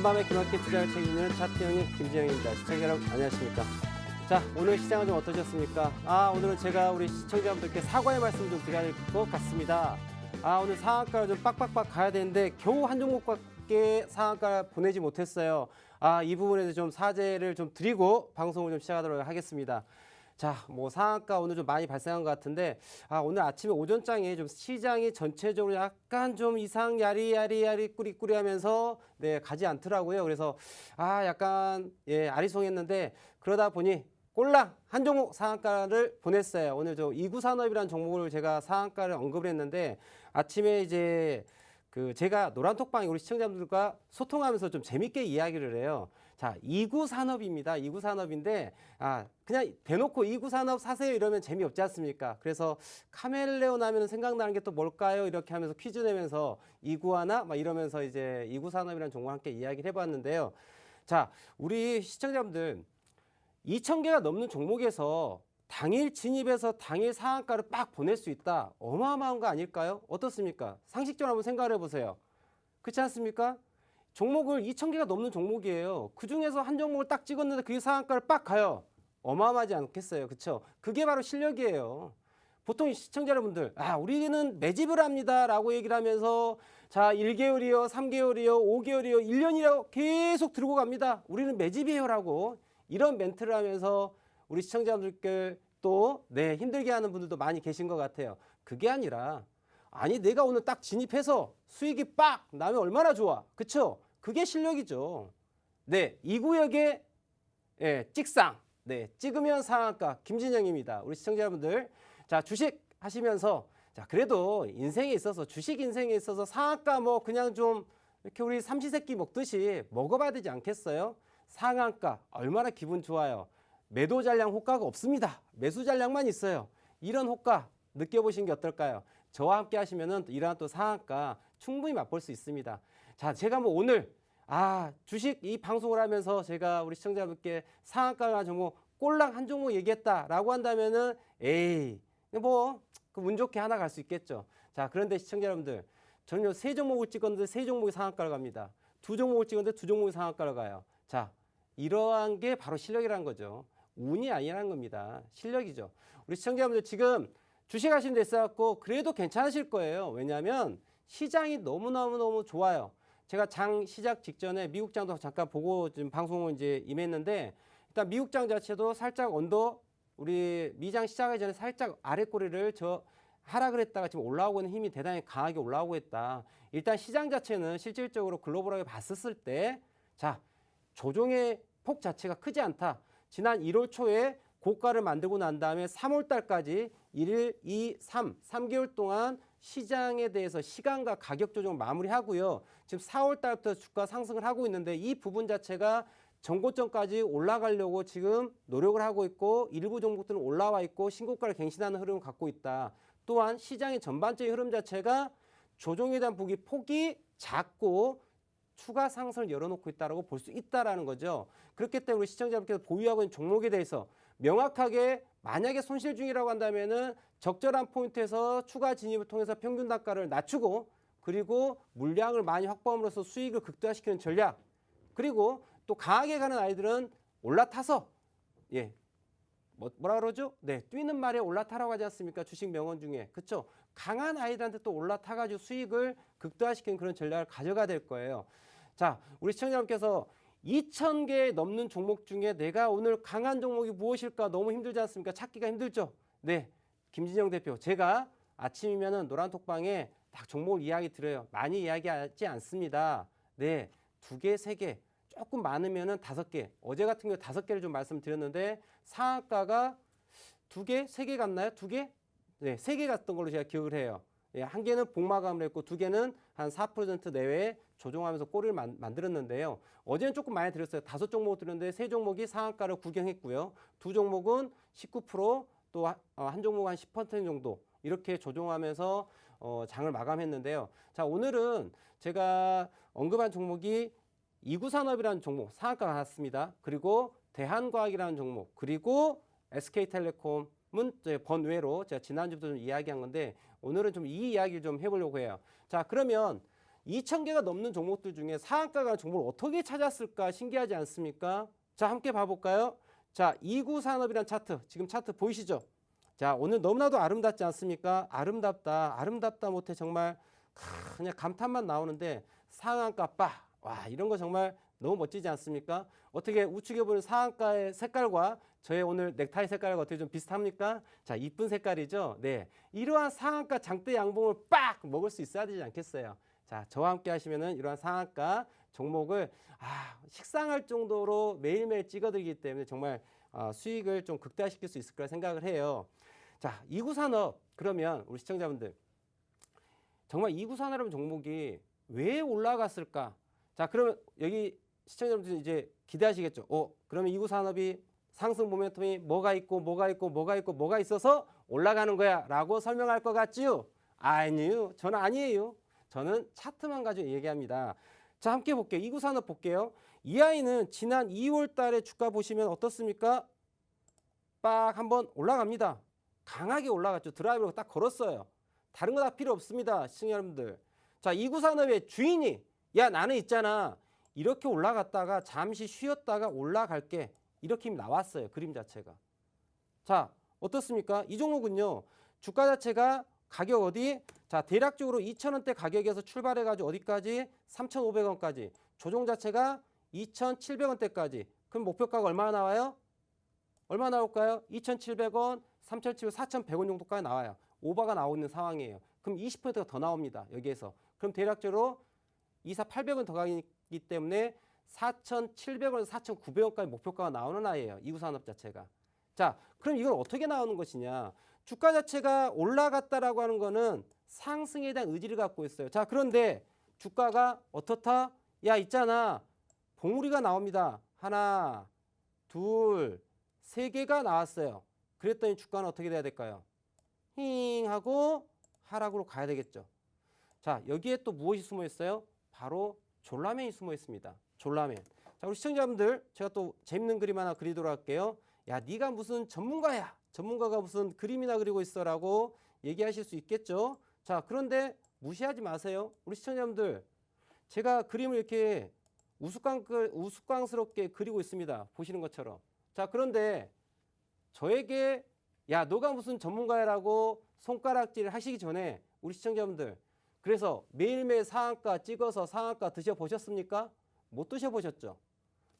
한밤에 기막힌 투자를 책임지는 차트형의 김지영입니다. 시청자 여러분 안녕하십니까? 자, 오늘 시장은 좀 어떠셨습니까? 오늘은 제가 우리 시청자분들께 사과의 말씀 좀 드려야 될 것 같습니다. 오늘 상한가를 좀 빡빡빡 가야 되는데 겨우 한 종목밖에 상한가 보내지 못했어요. 이 부분에 대해서 좀 사죄를 좀 드리고 방송을 좀 시작하도록 하겠습니다. 자, 뭐 상한가 오늘 좀 많이 발생한 것 같은데 오늘 아침에 오전장에 좀 시장이 전체적으로 약간 좀 이상 야리야리 꾸리꾸리 하면서 가지 않더라고요. 그래서 약간 아리송했는데 그러다 보니 꼴랑 한 종목 상한가를 보냈어요. 오늘 저 이구산업이라는 종목을 제가 상한가를 언급을 했는데 아침에 이제 제가 노란톡방에 우리 시청자분들과 소통하면서 좀 재밌게 이야기를 해요. 자, 이구산업입니다. 이구산업인데 그냥 대놓고 이구산업 사세요 이러면 재미없지 않습니까? 그래서 카멜레온 하면 생각나는 게 또 뭘까요? 이렇게 하면서 퀴즈 내면서 이구하나 막 이러면서 이제 이구산업이라는 종목을 함께 이야기를 해봤는데요. 자, 우리 시청자분들 2,000개가 넘는 종목에서 당일 진입해서 당일 상한가를 빡 보낼 수 있다. 어마어마한 거 아닐까요? 어떻습니까? 상식적으로 한번 생각을 해보세요. 그렇지 않습니까? 종목을 2,000개가 넘는 종목이에요. 그중에서 한 종목을 딱 찍었는데 그게 상한가를 빡 가요. 어마어마하지 않겠어요. 그렇죠? 그게 바로 실력이에요. 보통 시청자 여러분들 우리는 매집을 합니다 라고 얘기를 하면서 자 1개월이요 3개월이요 5개월이요 1년이요 계속 들고 갑니다. 우리는 매집이에요 라고 이런 멘트를 하면서 우리 시청자분들께 또 힘들게 하는 분들도 많이 계신 것 같아요. 그게 아니라 내가 오늘 딱 진입해서 수익이 빡 나면 얼마나 좋아. 그쵸? 그게 실력이죠. 이 구역에 찍상. 찍으면 상한가 김진영입니다. 우리 시청자 여러분들. 자, 주식 하시면서 자, 그래도 인생에 있어서 주식 인생에 있어서 상한가 뭐 그냥 좀 이렇게 우리 삼시세끼 먹듯이 먹어봐야 되지 않겠어요? 상한가 얼마나 기분 좋아요. 매도 잔량 호가가 없습니다. 매수 잔량만 있어요. 이런 호가 느껴보신 게 어떨까요? 저와 함께 하시면은 이러한 또 상한가 충분히 맛볼 수 있습니다. 자, 제가 뭐 오늘 주식 이 방송을 하면서 제가 우리 시청자분께 상한가가 종목 꼴랑 한 종목 얘기했다라고 한다면은 뭐 운 좋게 하나 갈 수 있겠죠. 자, 그런데 시청자 여러분들 저는 세 종목을 찍었는데 세 종목이 상한가를 갑니다. 두 종목을 찍었는데 두 종목이 상한가를 가요. 자, 이러한 게 바로 실력이라는 거죠. 운이 아니라는 겁니다. 실력이죠. 우리 시청자분들 지금 주식하시는 데 있어갖고 그래도 괜찮으실 거예요. 왜냐하면 시장이 너무너무 좋아요. 제가 장 시작 직전에 미국장도 잠깐 보고 지금 방송을 이제 임했는데 일단 미국장 자체도 살짝 우리 미장 시작하기 전에 살짝 아래 꼬리를 하락을 했다가 지금 올라오고 있는 힘이 대단히 강하게 올라오고 있다. 일단 시장 자체는 실질적으로 글로벌하게 봤었을 때 자, 조정의 폭 자체가 크지 않다. 지난 1월 초에 고가를 만들고 난 다음에 3월 달까지 1일, 2, 3개월 동안 시장에 대해서 시간과 가격 조정을 마무리하고요. 지금 4월 달부터 주가 상승을 하고 있는데 이 부분 자체가 전고점까지 올라가려고 지금 노력을 하고 있고 일부 종목들은 올라와 있고 신고가를 갱신하는 흐름을 갖고 있다. 또한 시장의 전반적인 흐름 자체가 조정에 대한 폭이 작고 추가 상승을 열어놓고 있다고 볼 수 있다는 거죠. 그렇기 때문에 우리 시청자분께서 보유하고 있는 종목에 대해서 명확하게 만약에 손실 중이라고 한다면은 적절한 포인트에서 추가 진입을 통해서 평균 단가를 낮추고 그리고 물량을 많이 확보함으로써 수익을 극대화시키는 전략 그리고 또 강하게 가는 아이들은 올라타서 뭐라 그러죠? 뛰는 말에 올라타라고 하지 않습니까? 주식 명언 중에. 그렇죠? 강한 아이들한테 또 올라타가지고 수익을 극대화시키는 그런 전략을 가져가야 될 거예요. 자, 우리 시청자분께서 2,000개 넘는 종목 중에 내가 오늘 강한 종목이 무엇일까 너무 힘들지 않습니까? 찾기가 힘들죠? 김진영 대표. 제가 아침이면은 노란톡방에 딱 종목 이야기 드려요. 많이 이야기하지 않습니다. 2개, 3개. 조금 많으면은 5개. 어제 같은 경우 5개를 좀 말씀드렸는데 상한가가 2개, 3개 같나요? 2개? 3개 갔던 걸로 제가 기억을 해요. 한 개는 복마감을 했고 2개는 한 4% 내외에 조정하면서 꼬리를 만들었는데요. 어제는 조금 많이 드렸어요. 5종목 드렸는데 3종목이 상한가를 구경했고요. 2종목은 19% 또 한 종목은 한 10% 정도 이렇게 조정하면서 장을 마감했는데요. 자, 오늘은 제가 언급한 종목이 이구산업이라는 종목 상한가가 났습니다. 그리고 대한과학이라는 종목 그리고 SK텔레콤은 번외로 제가 지난주부터 좀 이야기한 건데 오늘은 좀 이 이야기를 좀 해보려고 해요. 자, 그러면 2,000개가 넘는 종목들 중에 상한가가 종목을 어떻게 찾았을까 신기하지 않습니까? 자, 함께 봐볼까요? 자, 이구산업이란 차트, 지금 차트 보이시죠? 자, 오늘 너무나도 아름답지 않습니까? 아름답다, 아름답다 못해 정말 그냥 감탄만 나오는데 상한가 빠, 와 이런 거 정말 너무 멋지지 않습니까? 어떻게 우측에 보는 상한가의 색깔과 저의 오늘 넥타이 색깔과 어떻게 좀 비슷합니까? 자, 이쁜 색깔이죠? 네, 이러한 상한가 장대 양봉을 빡 먹을 수 있어야 되지 않겠어요? 자, 저와 함께 하시면은 이러한 상한가 종목을 식상할 정도로 매일매일 찍어드리기 때문에 정말 수익을 좀 극대화시킬 수 있을 거라 생각을 해요. 자, 이구산업 그러면 우리 시청자분들 정말 이구산업 종목이 왜 올라갔을까? 자, 그러면 여기 시청자분들 이제 기대하시겠죠. 그러면 이구산업이 상승 모멘텀이 뭐가 있어서 올라가는 거야 라고 설명할 것 같지요? 아니요, 저는 아니에요. 저는 차트만 가지고 얘기합니다. 자, 함께 볼게요. 이구산업 볼게요. 이 아이는 지난 2월 달에 주가 보시면 어떻습니까? 빡 한번 올라갑니다. 강하게 올라갔죠. 드라이브로 딱 걸었어요. 다른 거 다 필요 없습니다. 시청자 여러분들. 자, 이구산업의 주인이 야 나는 있잖아. 이렇게 올라갔다가 잠시 쉬었다가 올라갈게. 이렇게 나왔어요. 그림 자체가. 자, 어떻습니까? 이 종목은요. 주가 자체가 가격 어디? 자, 대략적으로 2,000원대 가격에서 출발해가지고 어디까지? 3,500원까지. 조정 자체가 2,700원대까지. 그럼 목표가가 얼마나 나와요? 얼마 나올까요? 2,700원, 3,700원, 4,100원 정도까지 나와요. 오버가 나오고 있는 상황이에요. 그럼 20%가 더 나옵니다. 여기에서. 그럼 대략적으로 2,4,800원 더 가기 때문에 4,700원에서 4,900원까지 목표가가 나오는 아이예요. 이구산업 자체가. 자, 그럼 이건 어떻게 나오는 것이냐? 주가 자체가 올라갔다라고 하는 거는 상승에 대한 의지를 갖고 있어요. 자, 그런데 주가가 어떻다? 야, 있잖아. 봉우리가 나옵니다. 하나, 둘, 세 개가 나왔어요. 그랬더니 주가는 어떻게 돼야 될까요? 힝 하고 하락으로 가야 되겠죠. 자, 여기에 또 무엇이 숨어 있어요? 바로 졸라맨이 숨어 있습니다. 졸라맨. 자, 우리 시청자분들 제가 또 재밌는 그림 하나 그리도록 할게요. 야, 네가 무슨 전문가야. 전문가가 무슨 그림이나 그리고 있어라고 얘기하실 수 있겠죠. 자, 그런데 무시하지 마세요. 우리 시청자분들 제가 그림을 이렇게 우스꽝스럽게 그리고 있습니다. 보시는 것처럼. 자, 그런데 저에게 야, 너가 무슨 전문가야라고 손가락질 하시기 전에 우리 시청자분들 그래서 매일매일 상한가 찍어서 상한가 드셔보셨습니까? 못 드셔보셨죠?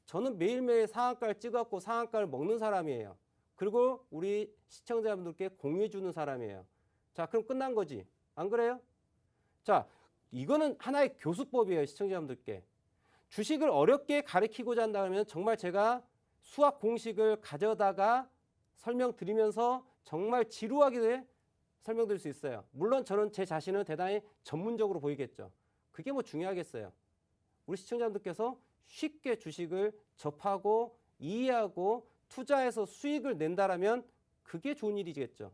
저는 매일매일 상한가를 찍었고 상한가를 먹는 사람이에요. 그리고 우리 시청자분들께 공유해주는 사람이에요. 자, 그럼 끝난 거지. 안 그래요? 자, 이거는 하나의 교수법이에요. 시청자분들께. 주식을 어렵게 가르치고자 한다면 정말 제가 수학 공식을 가져다가 설명드리면서 정말 지루하게 설명드릴 수 있어요. 물론 저는 제 자신은 대단히 전문적으로 보이겠죠. 그게 뭐 중요하겠어요. 우리 시청자분들께서 쉽게 주식을 접하고 이해하고 투자해서 수익을 낸다라면 그게 좋은 일이겠죠.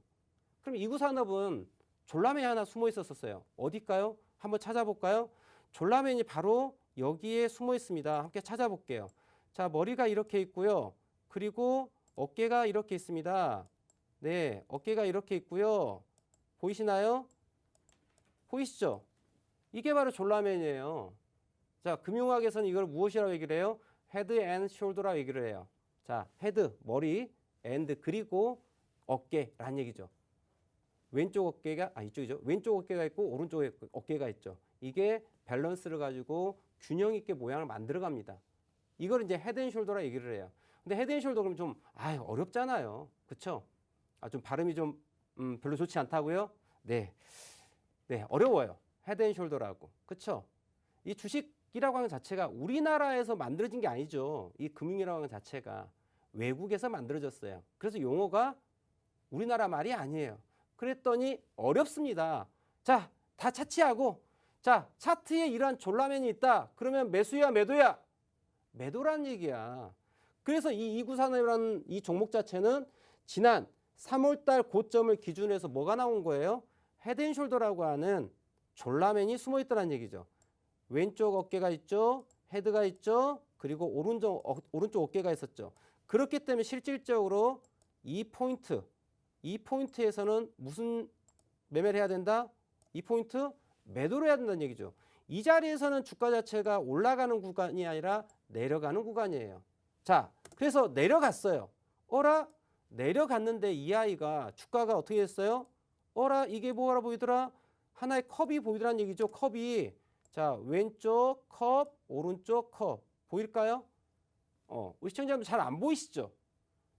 그럼 이구산업은 졸라맨이 하나 숨어 있었어요. 어딜까요? 한번 찾아볼까요? 졸라맨이 바로 여기에 숨어 있습니다. 함께 찾아볼게요. 자, 머리가 이렇게 있고요. 그리고 어깨가 이렇게 있습니다. 네, 어깨가 이렇게 있고요. 보이시나요? 보이시죠? 이게 바로 졸라맨이에요. 자, 금융학에서는 이걸 무엇이라고 얘기를 해요? 헤드 앤 숄더라고 얘기를 해요. 자, 헤드, 머리, 앤드 그리고 어깨라는 얘기죠. 왼쪽 어깨가 이쪽이죠. 왼쪽 어깨가 있고 오른쪽 어깨가 있죠. 이게 밸런스를 가지고 균형 있게 모양을 만들어 갑니다. 이걸 이제 헤드 앤 숄더라고 얘기를 해요. 근데 헤드 앤 숄더 그러면 좀 어렵잖아요. 그렇죠? 좀 발음이 좀 별로 좋지 않다고요? 네. 네, 어려워요. 헤드 앤 숄더라고. 그렇죠? 이 주식이라고 하는 자체가 우리나라에서 만들어진 게 아니죠. 이 금융이라고 하는 자체가 외국에서 만들어졌어요. 그래서 용어가 우리나라 말이 아니에요. 그랬더니 어렵습니다. 자, 다 차치하고 자, 차트에 이러한 졸라맨이 있다. 그러면 매수야, 매도야? 매도란 얘기야. 그래서 이 이구산업이라는 이 종목 자체는 지난 3월달 고점을 기준으로 해서 뭐가 나온 거예요? 헤드앤숄더라고 하는 졸라맨이 숨어 있다는 얘기죠. 왼쪽 어깨가 있죠. 헤드가 있죠. 그리고 오른쪽 어깨가 있었죠. 그렇기 때문에 실질적으로 이 포인트에서는 무슨 매매를 해야 된다? 이 포인트 매도를 해야 된다는 얘기죠. 이 자리에서는 주가 자체가 올라가는 구간이 아니라 내려가는 구간이에요. 자, 그래서 내려갔어요. 어라? 내려갔는데 이 아이가 주가가 어떻게 됐어요? 어라? 이게 뭐라 보이더라? 하나의 컵이 보이더란 얘기죠. 컵이. 자, 왼쪽 컵, 오른쪽 컵. 보일까요? 우리 시청자분들 잘 안 보이시죠?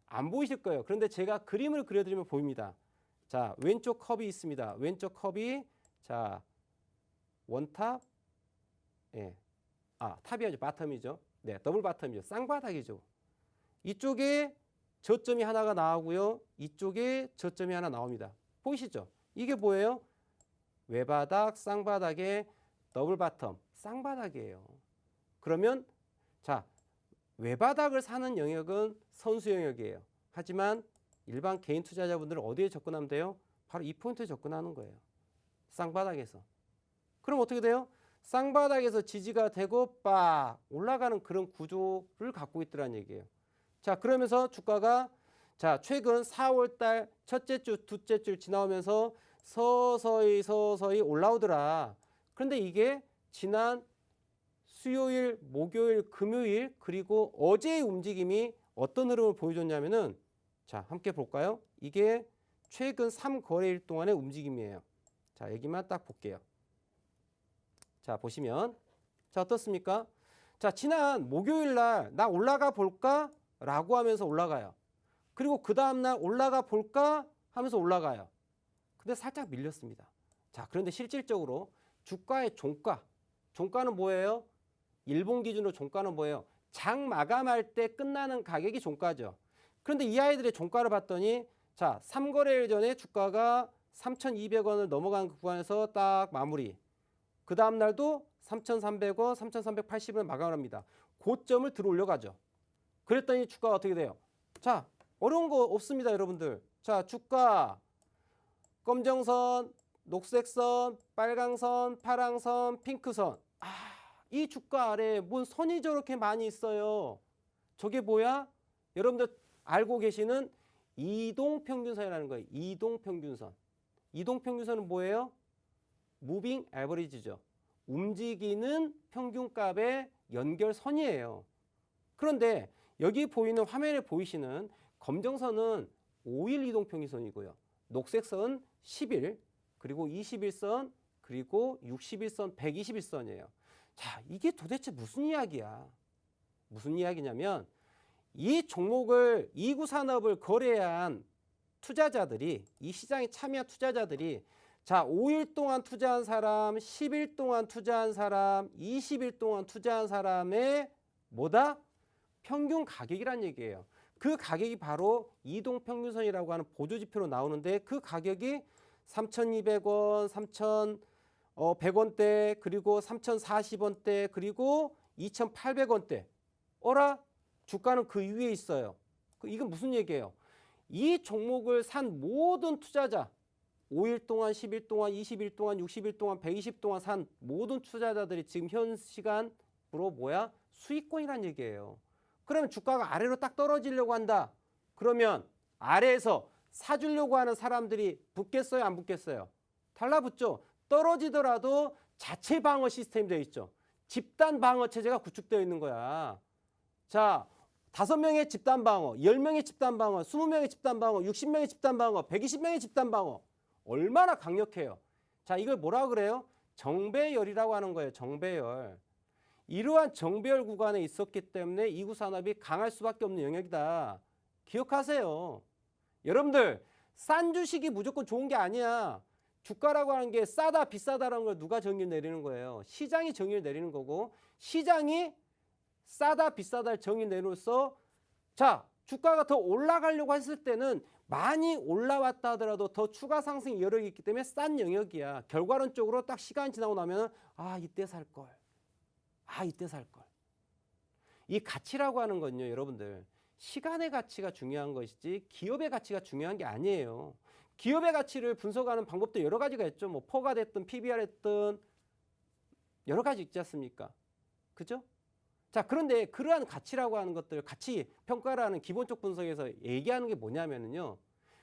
안 보이실 거예요. 그런데 제가 그림을 그려드리면 보입니다. 자, 왼쪽 컵이 있습니다. 왼쪽 컵이 자, 원탑, 예. 탑이 아니죠. 바텀이죠. 네, 더블 바텀이죠. 쌍바닥이죠. 이쪽에 저점이 하나가 나오고요. 이쪽에 저점이 하나 나옵니다. 보이시죠? 이게 뭐예요? 외바닥, 쌍바닥의 더블 바텀, 쌍바닥이에요. 그러면 자, 외바닥을 사는 영역은 선수 영역이에요. 하지만 일반 개인 투자자분들은 어디에 접근하면 돼요? 바로 이 포인트에 접근하는 거예요. 쌍바닥에서. 그럼 어떻게 돼요? 쌍바닥에서 지지가 되고 빡 올라가는 그런 구조를 갖고 있더란 얘기예요. 자, 그러면서 주가가 자, 최근 4월 달 첫째 주, 둘째 주 지나오면서 서서히 올라오더라. 그런데 이게 지난 수요일, 목요일, 금요일 그리고 어제의 움직임이 어떤 흐름을 보여줬냐면은 자, 함께 볼까요? 이게 최근 3거래일 동안의 움직임이에요. 자, 여기만 딱 볼게요. 자, 보시면 자, 어떻습니까? 자, 지난 목요일 날 나 올라가 볼까? 라고 하면서 올라가요. 그리고 그 다음날 올라가 볼까? 하면서 올라가요. 근데 살짝 밀렸습니다. 자, 그런데 실질적으로 주가의 종가는 뭐예요? 일본 기준으로 종가는 뭐예요? 장 마감할 때 끝나는 가격이 종가죠. 그런데 이 아이들의 종가를 봤더니 자, 3거래일 전에 주가가 3,200원을 넘어간 구간에서 딱 마무리. 그 다음 날도 3,300원, 3,380원 마감을 합니다. 고점을 들어 올려가죠. 그랬더니 주가가 어떻게 돼요? 자, 어려운 거 없습니다, 여러분들. 자, 주가 검정선, 녹색선, 빨강선, 파랑선, 핑크선. 이 주가 아래에 뭔 선이 저렇게 많이 있어요. 저게 뭐야? 여러분들 알고 계시는 이동평균선이라는 거예요. 이동평균선. 이동평균선은 뭐예요? 무빙 에버리지죠. 움직이는 평균값의 연결선이에요. 그런데 여기 보이는 화면에 보이시는 검정선은 5일 이동평균선이고요. 녹색선 10일, 그리고 21선, 그리고 61선, 121선이에요. 자, 이게 도대체 무슨 이야기야? 무슨 이야기냐면 이 종목을 이구 산업을 거래한 투자자들이 이 시장에 참여한 투자자들이 자, 5일 동안 투자한 사람, 10일 동안 투자한 사람, 20일 동안 투자한 사람의 뭐다? 평균 가격이란 얘기예요. 그 가격이 바로 이동평균선이라고 하는 보조지표로 나오는데 그 가격이 3,200원, 3,100원대, 그리고 3,040원대, 그리고 2,800원대. 어라? 주가는 그 위에 있어요. 이건 무슨 얘기예요? 이 종목을 산 모든 투자자, 5일 동안, 10일 동안, 20일 동안, 60일 동안, 120일 동안 산 모든 투자자들이 지금 현 시간으로 뭐야? 수익권이란 얘기예요. 그러면 주가가 아래로 딱 떨어지려고 한다. 그러면 아래에서 사주려고 하는 사람들이 붙겠어요? 안 붙겠어요? 달라붙죠. 떨어지더라도 자체 방어 시스템이 되어 있죠. 집단 방어 체제가 구축되어 있는 거야. 자, 5명의 집단 방어, 10명의 집단 방어, 20명의 집단 방어, 60명의 집단 방어, 120명의 집단 방어. 얼마나 강력해요. 자, 이걸 뭐라 그래요? 정배열이라고 하는 거예요. 정배열. 이러한 정배열 구간에 있었기 때문에 이구 산업이 강할 수밖에 없는 영역이다. 기억하세요. 여러분들, 싼 주식이 무조건 좋은 게 아니야. 주가라고 하는 게 싸다 비싸다라는 걸 누가 정의를 내리는 거예요? 시장이 정의를 내리는 거고, 시장이 싸다 비싸다를 정의 내놓으면서 자, 주가가 더 올라가려고 했을 때는 많이 올라왔다 하더라도 더 추가 상승 여력이 있기 때문에 싼 영역이야. 결과론적으로 딱 시간이 지나고 나면 이때 살 걸. 이때 살 걸. 이 가치라고 하는 건요, 여러분들. 시간의 가치가 중요한 것이지 기업의 가치가 중요한 게 아니에요. 기업의 가치를 분석하는 방법도 여러 가지가 있죠. 뭐 퍼가 됐든 PBR 했든 여러 가지 있지 않습니까? 그죠? 자, 그런데 그러한 가치라고 하는 것들, 가치 평가라는 기본적 분석에서 얘기하는 게 뭐냐면요.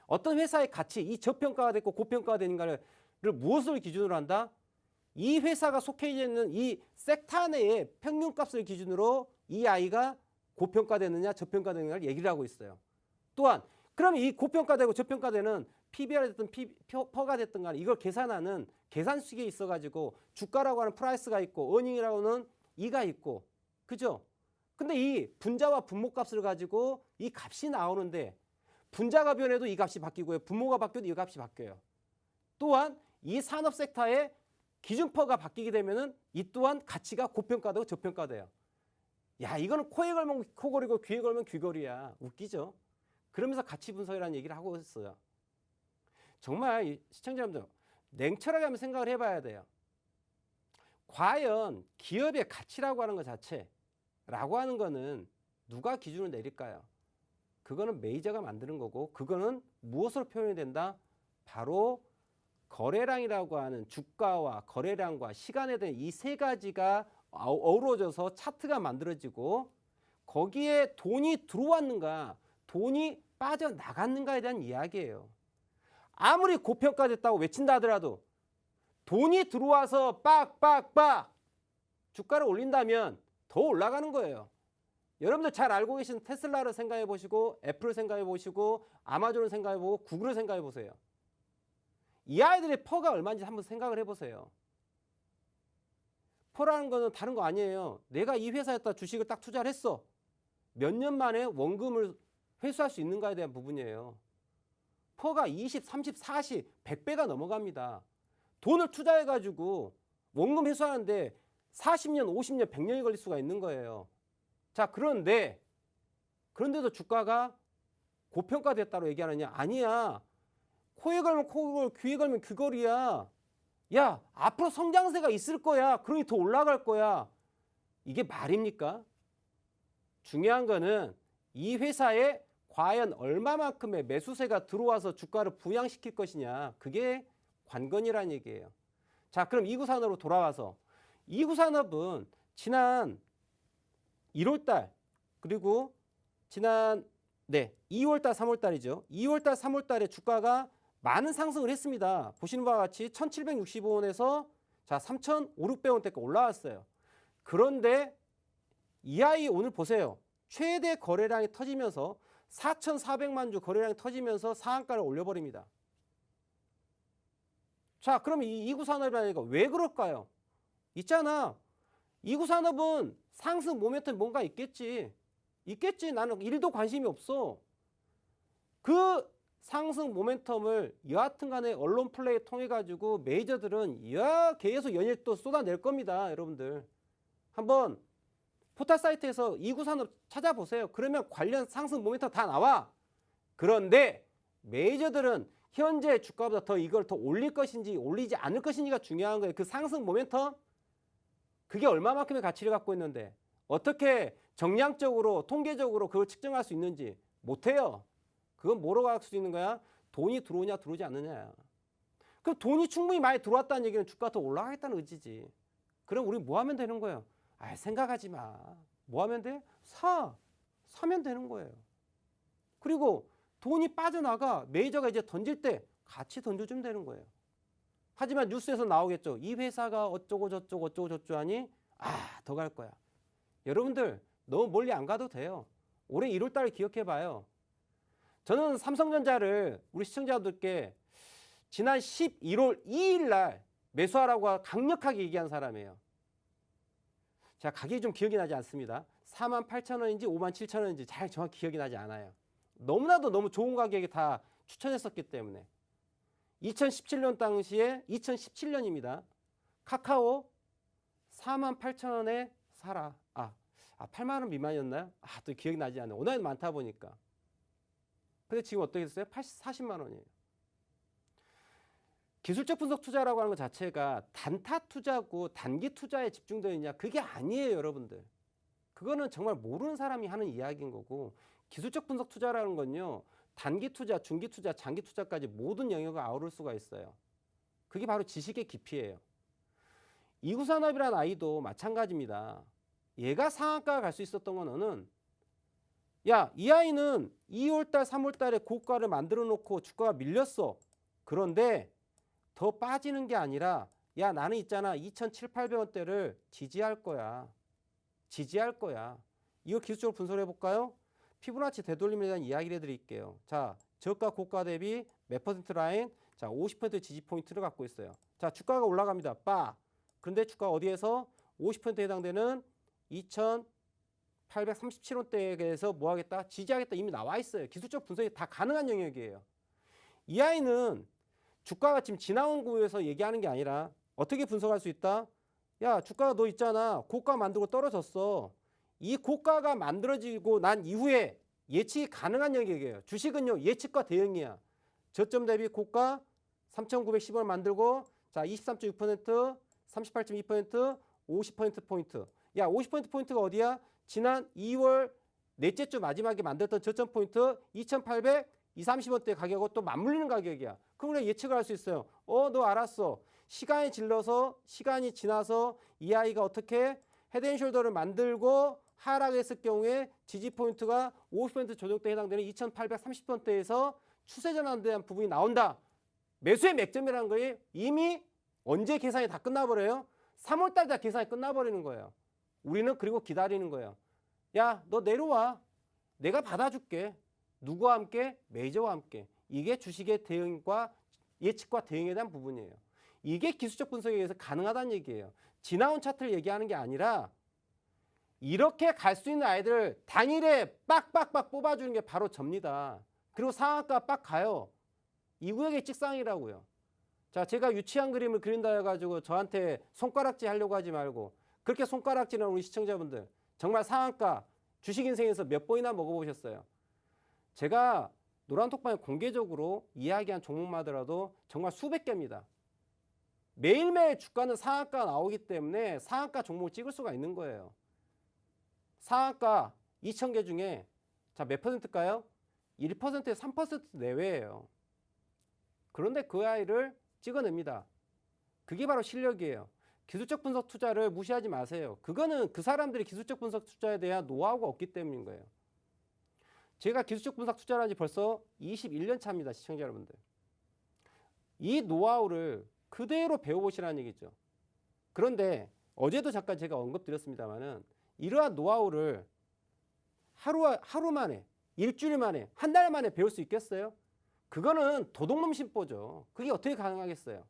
어떤 회사의 가치, 이 저평가가 됐고 고평가가 되는가를 무엇을 기준으로 한다? 이 회사가 속해 있는 이 섹터 내의 평균값을 기준으로 이 아이가 고평가되느냐 저평가되느냐를 얘기를 하고 있어요. 또한 그럼 이 고평가되고 저평가되는 PBR이 됐든 퍼가 됐든 간에 이걸 계산하는 계산식에 있어가지고 주가라고 하는 프라이스가 있고 어닝이라고 하는 이가 있고 그죠? 근데 이 분자와 분모값을 가지고 이 값이 나오는데 분자가 변해도 이 값이 바뀌고요. 분모가 바뀌어도 이 값이 바뀌어요. 또한 이 산업 섹터의 기준퍼가 바뀌게 되면은 이 또한 가치가 고평가되고 저평가돼요. 야, 이거는 코에 걸면 코걸이고 귀에 걸면 귀걸이야. 웃기죠? 그러면서 가치 분석이라는 얘기를 하고 있어요. 정말 시청자 여러분들 냉철하게 한번 생각을 해봐야 돼요. 과연 기업의 가치라고 하는 것 자체라고 하는 거는 누가 기준을 내릴까요? 그거는 매니저가 만드는 거고 그거는 무엇으로 표현이 된다? 바로 거래량이라고 하는 주가와 거래량과 시간에 대한 이 세 가지가 어우러져서 차트가 만들어지고 거기에 돈이 들어왔는가 돈이 빠져나갔는가에 대한 이야기예요. 아무리 고평가됐다고 외친다 하더라도 돈이 들어와서 빡빡빡 주가를 올린다면 더 올라가는 거예요. 여러분들 잘 알고 계신 테슬라를 생각해 보시고 애플을 생각해 보시고 아마존을 생각해 보고 구글을 생각해 보세요. 이 아이들의 퍼가 얼마인지 한번 생각을 해보세요. 퍼라는 거는 다른 거 아니에요. 내가 이 회사에다 주식을 딱 투자를 했어. 몇 년 만에 원금을 회수할 수 있는가에 대한 부분이에요. 퍼가 20, 30, 40, 100배가 넘어갑니다. 돈을 투자해가지고 원금 회수하는데 40년, 50년, 100년이 걸릴 수가 있는 거예요. 자, 그런데도 주가가 고평가됐다고 얘기하느냐? 아니야. 코에 걸면 코걸, 귀에 걸면 귀걸이야. 야, 앞으로 성장세가 있을 거야. 그러니 더 올라갈 거야. 이게 말입니까? 중요한 거는 이 회사에 과연 얼마만큼의 매수세가 들어와서 주가를 부양시킬 것이냐. 그게 관건이라는 얘기예요. 자, 그럼 이구산업으로 돌아와서 이구산업은 지난 1월달 그리고 지난 2월달, 3월달이죠. 2월달, 3월달에 주가가 많은 상승을 했습니다. 보시는 바와 같이 1765원에서 자 3,500~600원대까지 올라왔어요. 그런데 이 아이 오늘 보세요. 최대 거래량이 터지면서 4,400만 주 거래량이 터지면서 상한가를 올려버립니다. 자, 그럼 이 이구산업이라니까 왜 그럴까요? 있잖아. 이구산업은 상승 모멘텀이 뭔가 있겠지. 나는 1도 관심이 없어. 그 상승 모멘텀을 여하튼간에 언론 플레이 통해 가지고 메이저들은 계속 연일 또 쏟아낼 겁니다. 여러분들 한번 포털 사이트에서 이구산업 찾아보세요. 그러면 관련 상승 모멘텀 다 나와. 그런데 메이저들은 현재 주가보다 더 이걸 더 올릴 것인지 올리지 않을 것인지가 중요한 거예요. 그 상승 모멘텀 그게 얼마만큼의 가치를 갖고 있는데 어떻게 정량적으로 통계적으로 그걸 측정할 수 있는지 못해요. 그건 뭐로 알 수 있는 거야? 돈이 들어오냐 들어오지 않느냐. 그럼 돈이 충분히 많이 들어왔다는 얘기는 주가가 더 올라가겠다는 의지지. 그럼 우리 뭐 하면 되는 거예요? 생각하지 마. 뭐 하면 돼? 사면 되는 거예요. 그리고 돈이 빠져나가 메이저가 이제 던질 때 같이 던져주면 되는 거예요. 하지만 뉴스에서 나오겠죠. 이 회사가 어쩌고 저쩌고 하니 더 갈 거야. 여러분들 너무 멀리 안 가도 돼요. 올해 1월달 기억해 봐요. 저는 삼성전자를 우리 시청자분들께 지난 11월 2일 날 매수하라고 강력하게 얘기한 사람이에요. 자, 가격이 좀 기억이 나지 않습니다. 48,000원인지 57,000원인지 잘 정확히 기억이 나지 않아요. 너무나도 너무 좋은 가격에 다 추천했었기 때문에 2017년 당시에 2017년입니다. 카카오 48,000원에 사라. 8만 원 미만이었나요? 또 기억이 나지 않아요. 워낙 많다 보니까. 근데 지금 어떻게 됐어요? 40만 원이에요. 기술적 분석 투자라고 하는 것 자체가 단타 투자고 단기 투자에 집중되어 있냐? 그게 아니에요, 여러분들. 그거는 정말 모르는 사람이 하는 이야기인 거고 기술적 분석 투자라는 건요. 단기 투자, 중기 투자, 장기 투자까지 모든 영역을 아우를 수가 있어요. 그게 바로 지식의 깊이예요. 이구산업이라는 아이도 마찬가지입니다. 얘가 상한가 갈 수 있었던 거는 이 아이는 2월달, 3월달에 고가를 만들어 놓고 주가가 밀렸어. 그런데 더 빠지는 게 아니라 야, 나는 있잖아. 2,700, 800원대를 지지할 거야. 지지할 거야. 이거 기술적으로 분석을 해볼까요? 피보나치 되돌림에 대한 이야기를 해드릴게요. 자, 저가 고가 대비 몇 퍼센트 라인? 자, 50% 지지 포인트를 갖고 있어요. 자, 주가가 올라갑니다. 빠. 그런데 주가 어디에서 50%에 해당되는 2,837원대에 대해서 뭐 하겠다? 지지하겠다. 이미 나와 있어요. 기술적 분석이 다 가능한 영역이에요. 이 아이는 주가가 지금 지나온 구에서 얘기하는 게 아니라 어떻게 분석할 수 있다? 야, 주가가 너 있잖아. 고가 만들고 떨어졌어. 이 고가가 만들어지고 난 이후에 예측이 가능한 영역이에요. 주식은요, 예측과 대응이야. 저점 대비 고가 3,910원 만들고, 자, 23.6%, 38.2%, 50%포인트. 야, 50% 포인트가 어디야? 지난 2월 넷째 주 마지막에 만들었던 저점 포인트 2,800, 230원대 가격하고 또 맞물리는 가격이야. 그럼 우리가 예측을 할 수 있어요. 너 알았어. 시간이 지나서 이 아이가 어떻게 헤드앤숄더를 만들고 하락했을 경우에 지지 포인트가 50% 조정대에 해당되는 2,830원대에서 추세 전환에 대한 부분이 나온다. 매수의 맥점이라는 거에 이미 언제 계산이 다 끝나버려요? 3월달에 다 계산이 끝나버리는 거예요. 우리는 그리고 기다리는 거예요. 야, 너 내려와. 내가 받아줄게. 누구와 함께? 메이저와 함께. 이게 주식의 대응과 예측과 대응에 대한 부분이에요. 이게 기술적 분석에 의해서 가능하다는 얘기예요. 지나온 차트를 얘기하는 게 아니라 이렇게 갈 수 있는 아이들을 당일에 빡빡빡 뽑아주는 게 바로 접니다. 그리고 상한가 빡 가요. 이 구역의 찍상이라고요. 자, 제가 유치한 그림을 그린다 해가지고 저한테 손가락질 하려고 하지 말고, 그렇게 손가락질하는 우리 시청자분들, 정말 상한가 주식 인생에서 몇 번이나 먹어보셨어요? 제가 노란톡방에 공개적으로 이야기한 종목마더라도 정말 수백 개입니다. 매일매일 주가는 상한가가 나오기 때문에 상한가 종목을 찍을 수가 있는 거예요. 상한가 2,000개 중에 자, 몇 퍼센트일까요? 1%에서 3% 내외예요. 그런데 그 아이를 찍어냅니다. 그게 바로 실력이에요. 기술적 분석 투자를 무시하지 마세요. 그거는 그 사람들이 기술적 분석 투자에 대한 노하우가 없기 때문인 거예요. 제가 기술적 분석 투자를 한 지 벌써 21년 차입니다. 시청자 여러분들. 이 노하우를 그대로 배워보시라는 얘기죠. 그런데 어제도 잠깐 제가 언급드렸습니다만은 이러한 노하우를 하루 만에, 일주일 만에, 한 달 만에 배울 수 있겠어요? 그거는 도둑놈 심보죠. 그게 어떻게 가능하겠어요?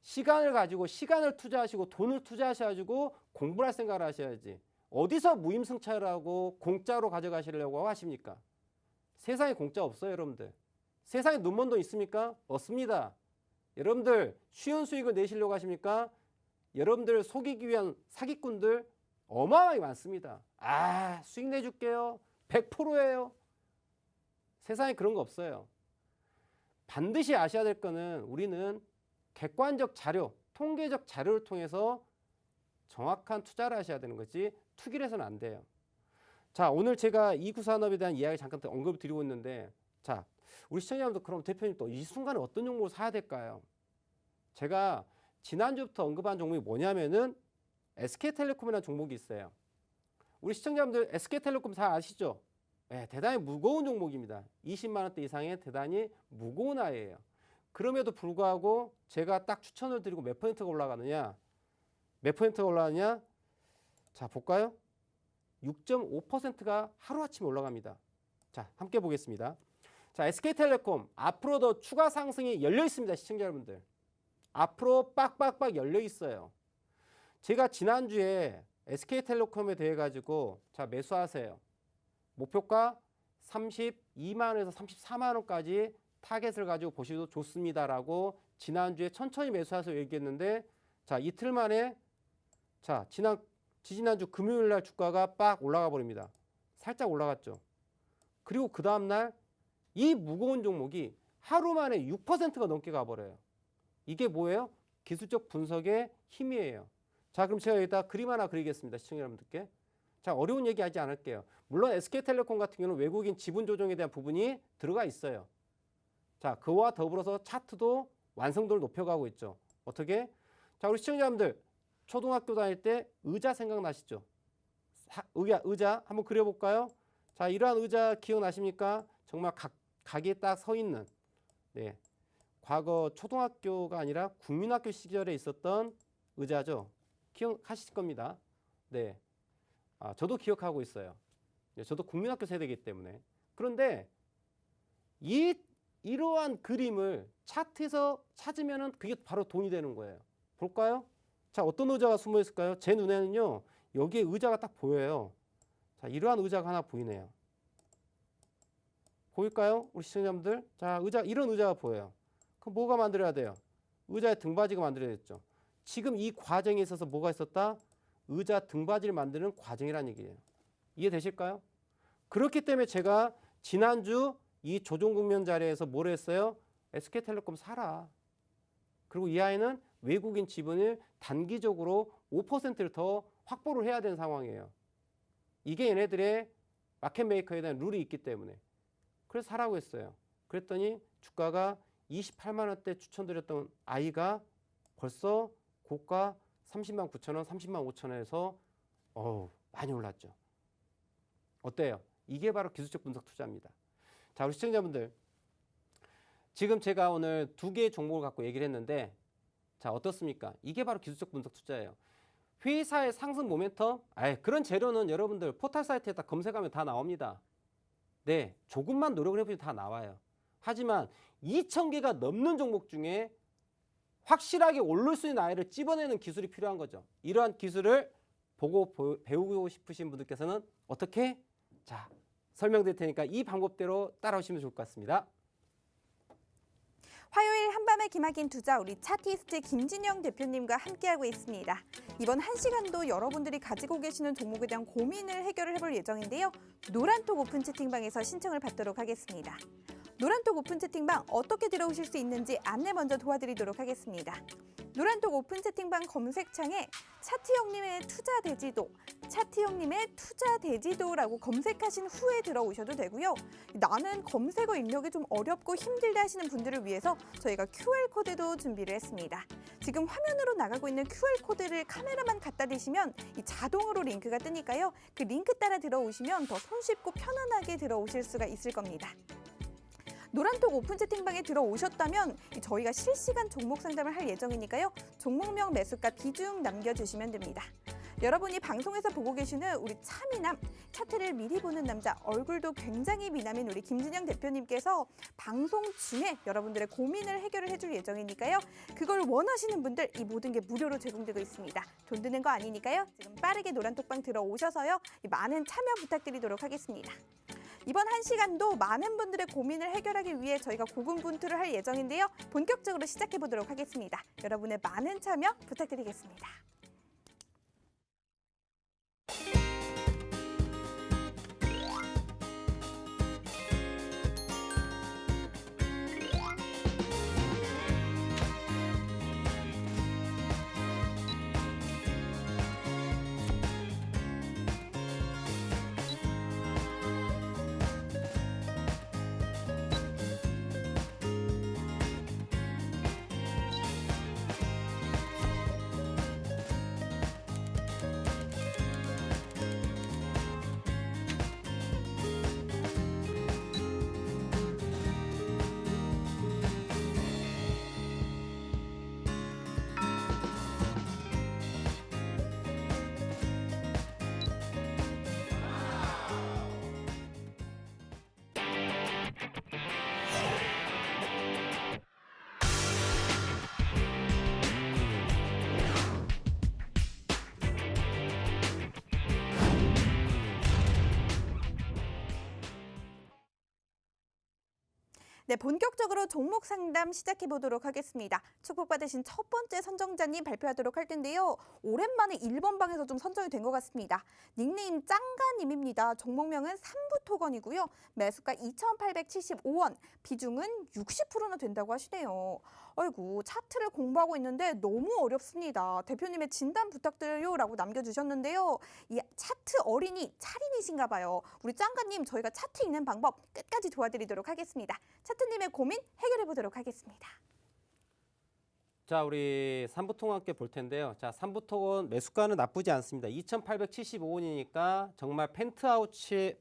시간을 가지고 시간을 투자하시고 돈을 투자하셔가지고 공부를 할 생각을 하셔야지. 어디서 무임승차라고 공짜로 가져가시려고 하십니까? 세상에 공짜 없어요, 여러분들. 세상에 눈먼 돈 있습니까? 없습니다. 여러분들 쉬운 수익을 내시려고 하십니까? 여러분들 속이기 위한 사기꾼들 어마어마하게 많습니다. 수익 내줄게요. 100%예요. 세상에 그런 거 없어요. 반드시 아셔야 될 거는 우리는 객관적 자료, 통계적 자료를 통해서 정확한 투자를 하셔야 되는 거지 투기를 해서는 안 돼요. 자, 오늘 제가 이구산업에 대한 이야기 잠깐 언급을 드리고 있는데, 자, 우리 시청자분들 그럼 대표님 또 이 순간에 어떤 종목을 사야 될까요? 제가 지난주부터 언급한 종목이 뭐냐면은 SK텔레콤이라는 종목이 있어요. 우리 시청자분들 SK텔레콤 잘 아시죠? 네, 대단히 무거운 종목입니다. 20만 원대 이상의 대단히 무거운 아이예요. 그럼에도 불구하고 제가 딱 추천을 드리고 몇 퍼센트가 올라가느냐? 몇 퍼센트가 올라가느냐? 자, 볼까요? 6.5%가 하루아침에 올라갑니다. 자, 함께 보겠습니다. 자, SK텔레콤 앞으로 더 추가 상승이 열려 있습니다. 시청자 여러분들. 앞으로 빡빡빡 열려 있어요. 제가 지난주에 SK텔레콤에 대해 가지고 자, 매수하세요. 목표가 32만 원에서 34만 원까지 타겟을 가지고 보셔도 좋습니다라고 지난주에 천천히 매수하세요 얘기했는데, 자, 이틀 만에 자, 지지난주 금요일 날 주가가 빡 올라가 버립니다. 살짝 올라갔죠. 그리고 그 다음 날 이 무거운 종목이 하루 만에 6%가 넘게 가버려요. 이게 뭐예요? 기술적 분석의 힘이에요. 자, 그럼 제가 여기다 그림 하나 그리겠습니다. 시청자 여러분들께. 자, 어려운 얘기 하지 않을게요. 물론 SK텔레콤 같은 경우는 외국인 지분 조정에 대한 부분이 들어가 있어요. 자, 그와 더불어서 차트도 완성도를 높여가고 있죠. 어떻게? 자, 우리 시청자 여러분들 초등학교 다닐 때 의자 생각나시죠? 의자 한번 그려볼까요? 자, 이러한 의자 기억나십니까? 정말 각이 딱 서 있는, 네, 과거 초등학교가 아니라 국민학교 시절에 있었던 의자죠. 기억하실 겁니다. 네. 저도 기억하고 있어요. 저도 국민학교 세대이기 때문에. 그런데 이러한 그림을 차트에서 찾으면은 그게 바로 돈이 되는 거예요. 볼까요? 자, 어떤 의자가 숨어 있을까요? 제 눈에는요, 여기에 의자가 딱 보여요. 자, 이러한 의자가 하나 보이네요. 보일까요? 우리 시청자분들? 자, 이런 의자가 보여요. 그럼 뭐가 만들어야 돼요? 의자의 등받이가 만들어야겠죠. 지금 이 과정에 있어서 뭐가 있었다? 의자 등받이를 만드는 과정이라는 얘기예요. 이해되실까요? 그렇기 때문에 제가 지난주 이 조정국면 자리에서 뭘 했어요? SK텔레콤 사라. 그리고 이 아이는 외국인 지분을 단기적으로 5%를 더 확보를 해야 되는 상황이에요. 이게 얘네들의 마켓 메이커에 대한 룰이 있기 때문에. 그래서 사라고 했어요. 그랬더니 주가가 28만 원대 추천드렸던 아이가 벌써 고가 30만 9천 원, 30만 5천 원에서 많이 올랐죠. 어때요? 이게 바로 기술적 분석 투자입니다. 자, 우리 시청자분들, 지금 제가 오늘 두 개의 종목을 갖고 얘기를 했는데, 자, 어떻습니까? 이게 바로 기술적 분석 투자예요. 회사의 상승 모멘텀? 그런 재료는 여러분들 포털 사이트에다 검색하면 다 나옵니다. 네, 조금만 노력을 해보면 다 나와요. 하지만 2,000개가 넘는 종목 중에 확실하게 오를 수 있는 아이를 찝어내는 기술이 필요한 거죠. 이러한 기술을 보고 배우고 싶으신 분들께서는 어떻게? 자, 설명드릴 테니까 이 방법대로 따라오시면 좋을 것 같습니다. 화요일 한밤의 기막힌 투자, 우리 차티스트 김진영 대표님과 함께하고 있습니다. 이번 1시간도 여러분들이 가지고 계시는 종목에 대한 고민을 해결을 해볼 예정인데요. 노란톡 오픈 채팅방에서 신청을 받도록 하겠습니다. 노란톡 오픈 채팅방 어떻게 들어오실 수 있는지 안내 먼저 도와드리도록 하겠습니다. 노란톡 오픈 채팅방 검색창에 차티 형님의 투자 대지도, 차티 형님의 투자 대지도라고 검색하신 후에 들어오셔도 되고요. 나는 검색어 입력이 좀 어렵고 힘들다 하시는 분들을 위해서 저희가 QR코드도 준비를 했습니다. 지금 화면으로 나가고 있는 QR코드를 카메라만 갖다 대시면 이 자동으로 링크가 뜨니까요. 그 링크 따라 들어오시면 더 손쉽고 편안하게 들어오실 수가 있을 겁니다. 노란톡 오픈 채팅방에 들어오셨다면 저희가 실시간 종목 상담을 할 예정이니까요. 종목명, 매수가, 비중 남겨주시면 됩니다. 여러분이 방송에서 보고 계시는 우리 차미남, 차트를 미리 보는 남자, 얼굴도 굉장히 미남인 우리 김진영 대표님께서 방송 중에 여러분들의 고민을 해결을 해줄 예정이니까요. 그걸 원하시는 분들 이 모든 게 무료로 제공되고 있습니다. 돈 드는 거 아니니까요. 지금 빠르게 노란톡방 들어오셔서요. 많은 참여 부탁드리도록 하겠습니다. 이번 1시간도 많은 분들의 고민을 해결하기 위해 저희가 고군분투를 할 예정인데요. 본격적으로 시작해 보도록 하겠습니다. 여러분의 많은 참여 부탁드리겠습니다. 네, 본격적으로 종목 상담 시작해 보도록 하겠습니다. 축복받으신 첫 번째 선정자님 발표하도록 할 텐데요. 오랜만에 1번 방에서 좀 선정이 된 것 같습니다. 닉네임 짱가님입니다. 종목명은 삼부토건이고요. 매수가 2,875원, 비중은 60%나 된다고 하시네요. 아이고, 차트를 공부하고 있는데 너무 어렵습니다. 대표님의 진단 부탁드려요 라고 남겨주셨는데요. 이 차트 어린이 차린이신가 봐요. 우리 짱가님, 저희가 차트 읽는 방법 끝까지 도와드리도록 하겠습니다. 차트님의 고민 해결해 보도록 하겠습니다. 자, 우리 삼부토건 함께 볼 텐데요. 자, 삼부토건 매수가는 나쁘지 않습니다. 2,875원이니까 정말 펜트하우스에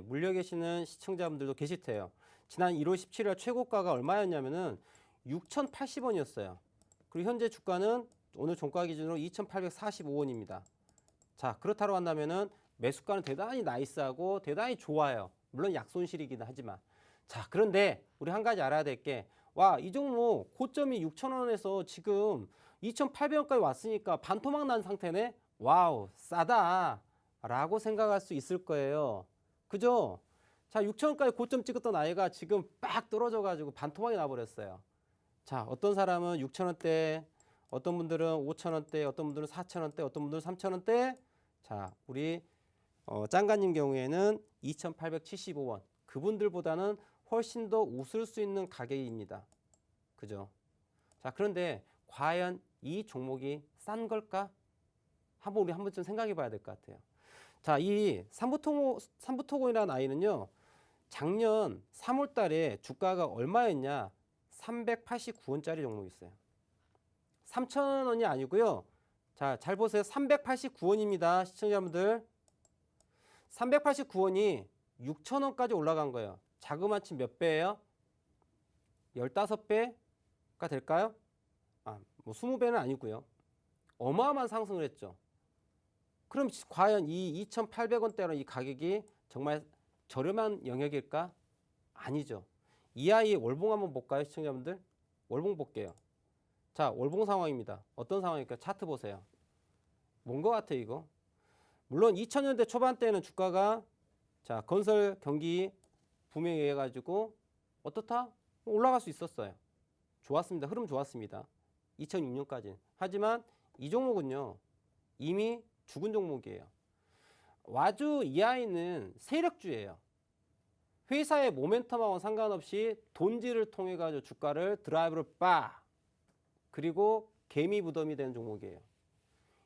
물려 계시는 시청자분들도 계실 테요. 지난 1월 17일 최고가가 얼마였냐면은 6,080원이었어요. 그리고 현재 주가는 오늘 종가 기준으로 2,845원입니다. 자, 그렇다고 한다면은 매수가는 대단히 나이스하고 대단히 좋아요. 물론 약손실이긴 하지만. 자, 그런데 우리 한 가지 알아야 될 게, 와, 이 종목 고점이 6,000원에서 지금 2,800원까지 왔으니까 반토막 난 상태네? 와우, 싸다 라고 생각할 수 있을 거예요. 그죠? 자, 6,000원까지 고점 찍었던 아이가 지금 빡 떨어져 가지고 반토막이 나버렸어요. 자, 어떤 사람은 6,000원대, 어떤 분들은 5,000원대, 어떤 분들은 4,000원대, 어떤 분들은 3,000원대. 자, 우리 짱가님 경우에는 2,875원. 그분들보다는 훨씬 더 웃을 수 있는 가격입니다. 그죠? 자, 그런데 과연 이 종목이 싼 걸까? 우리 한 번쯤 생각해 봐야 될 것 같아요. 자, 이 삼부토건이라는 아이는요, 작년 3월 달에 주가가 얼마였냐? 389원짜리 종목이 있어요. 3,000원이 아니고요. 자, 잘 보세요. 389원입니다. 시청자분들. 389원이 6,000원까지 올라간 거예요. 자그마치 몇 배예요? 15배가 될까요? 뭐 20배는 아니고요. 어마어마한 상승을 했죠. 그럼 과연 이 2,800원대라는 이 가격이 정말 저렴한 영역일까? 아니죠. 이 아이의 월봉 한번 볼까요, 시청자분들? 월봉 볼게요. 자, 월봉 상황입니다. 어떤 상황일까? 차트 보세요. 뭔 것 같아, 이거? 물론 2000년대 초반 때는 주가가 자, 건설 경기 붐에 의해 가지고 어떻다? 올라갈 수 있었어요. 좋았습니다. 흐름 좋았습니다. 2006년까지. 하지만 이 종목은요, 이미 죽은 종목이에요. 와주 이 아이는 세력주예요. 회사의 모멘텀하고는 상관없이 돈질을 통해 가지고 주가를 드라이브를 그리고 개미 무덤이 되는 종목이에요.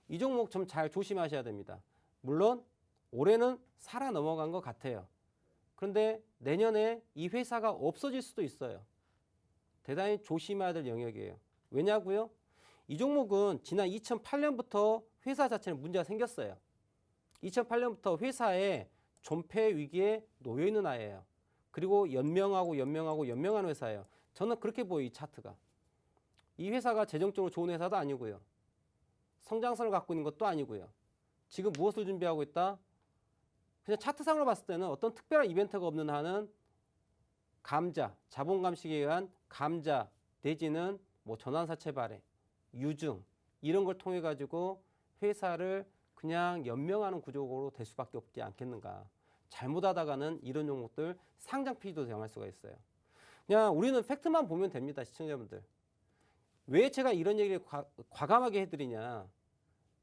이 종목 좀 잘 조심하셔야 됩니다. 물론 올해는 살아 넘어간 것 같아요. 그런데 내년에 이 회사가 없어질 수도 있어요. 대단히 조심해야 될 영역이에요. 왜냐고요? 이 종목은 지난 2008년부터 회사 자체는 문제가 생겼어요. 2008년부터 회사에 존폐 위기에 놓여 있는 아이예요. 그리고 연명하는 회사예요. 저는 그렇게 보여요, 이 차트가. 이 회사가 재정적으로 좋은 회사도 아니고요. 성장성을 갖고 있는 것도 아니고요. 지금 무엇을 준비하고 있다? 그냥 차트상으로 봤을 때는 어떤 특별한 이벤트가 없는 한은 감자, 자본 감식에 의한 감자 내지는 뭐 전환사채 발행, 유증 이런 걸 통해 가지고 회사를 그냥 연명하는 구조로 될 수밖에 없지 않겠는가. 잘못하다가는 이런 종목들 상장 폐지도 당할 수가 있어요. 그냥 우리는 팩트만 보면 됩니다, 시청자분들. 왜 제가 이런 얘기를 과감하게 해드리냐.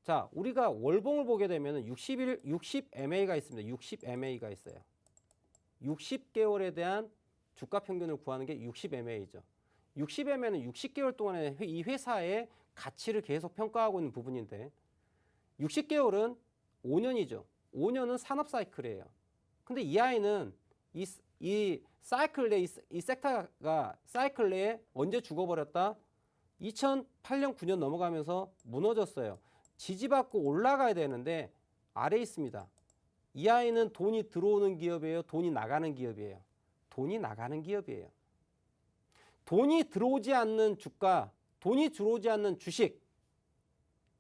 자, 우리가 월봉을 보게 되면 60MA가 있습니다. 60MA가 있어요. 60개월에 대한 주가 평균을 구하는 게 60MA죠. 60MA는 60개월 동안에 이 회사의 가치를 계속 평가하고 있는 부분인데 60개월은 5년이죠. 5년은 산업 사이클이에요. 근데 이 아이는 이 사이클 내, 이 섹터가 사이클 내에 언제 죽어버렸다? 2008년, 9년 넘어가면서 무너졌어요. 지지받고 올라가야 되는데 아래에 있습니다. 이 아이는 돈이 들어오는 기업이에요? 돈이 나가는 기업이에요? 돈이 나가는 기업이에요. 돈이 들어오지 않는 주가, 돈이 들어오지 않는 주식,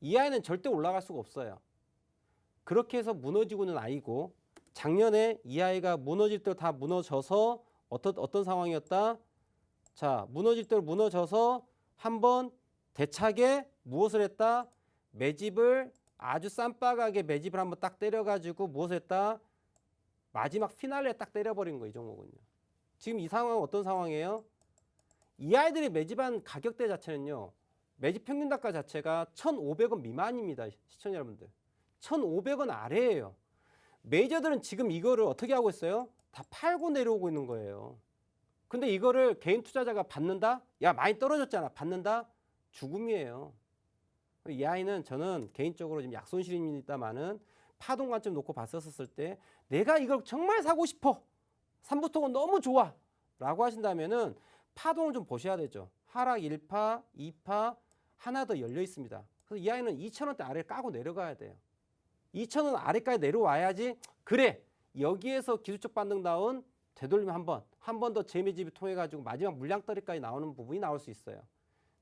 이 아이는 절대 올라갈 수가 없어요. 그렇게 해서 무너지고 있는 아이고 작년에 이 아이가 무너질 때 다 무너져서 어떤 상황이었다? 자, 무너질 때 무너져서 한번 대차게 무엇을 했다? 매집을 아주 쌈박하게 매집을 한번 딱 때려가지고 무엇을 했다? 마지막 피날레에 딱 때려버린 거예요, 이 종목은요. 지금 이 상황은 어떤 상황이에요? 이 아이들이 매집한 가격대 자체는요. 매집 평균 단가 자체가 1,500원 미만입니다. 시청자 여러분들. 1,500원 아래예요. 메이저들은 지금 이거를 어떻게 하고 있어요? 다 팔고 내려오고 있는 거예요. 근데 이거를 개인 투자자가 받는다? 야, 많이 떨어졌잖아. 받는다? 죽음이에요. 이 아이는 저는 개인적으로 지금 약손실입니다만은 파동 관점 놓고 봤었을 때 내가 이걸 정말 사고 싶어. 삼부토건 너무 좋아. 라고 하신다면은 파동을 좀 보셔야 되죠. 하락 1파, 2파, 하나 더 열려 있습니다. 그래서 이 아이는 2,000원대 아래를 까고 내려가야 돼요. 2,000원 아래까지 내려와야지 그래 여기에서 기술적 반등다운 되돌리면 한 번 더 재매집을 통해 가지고 마지막 물량떨이까지 나오는 부분이 나올 수 있어요.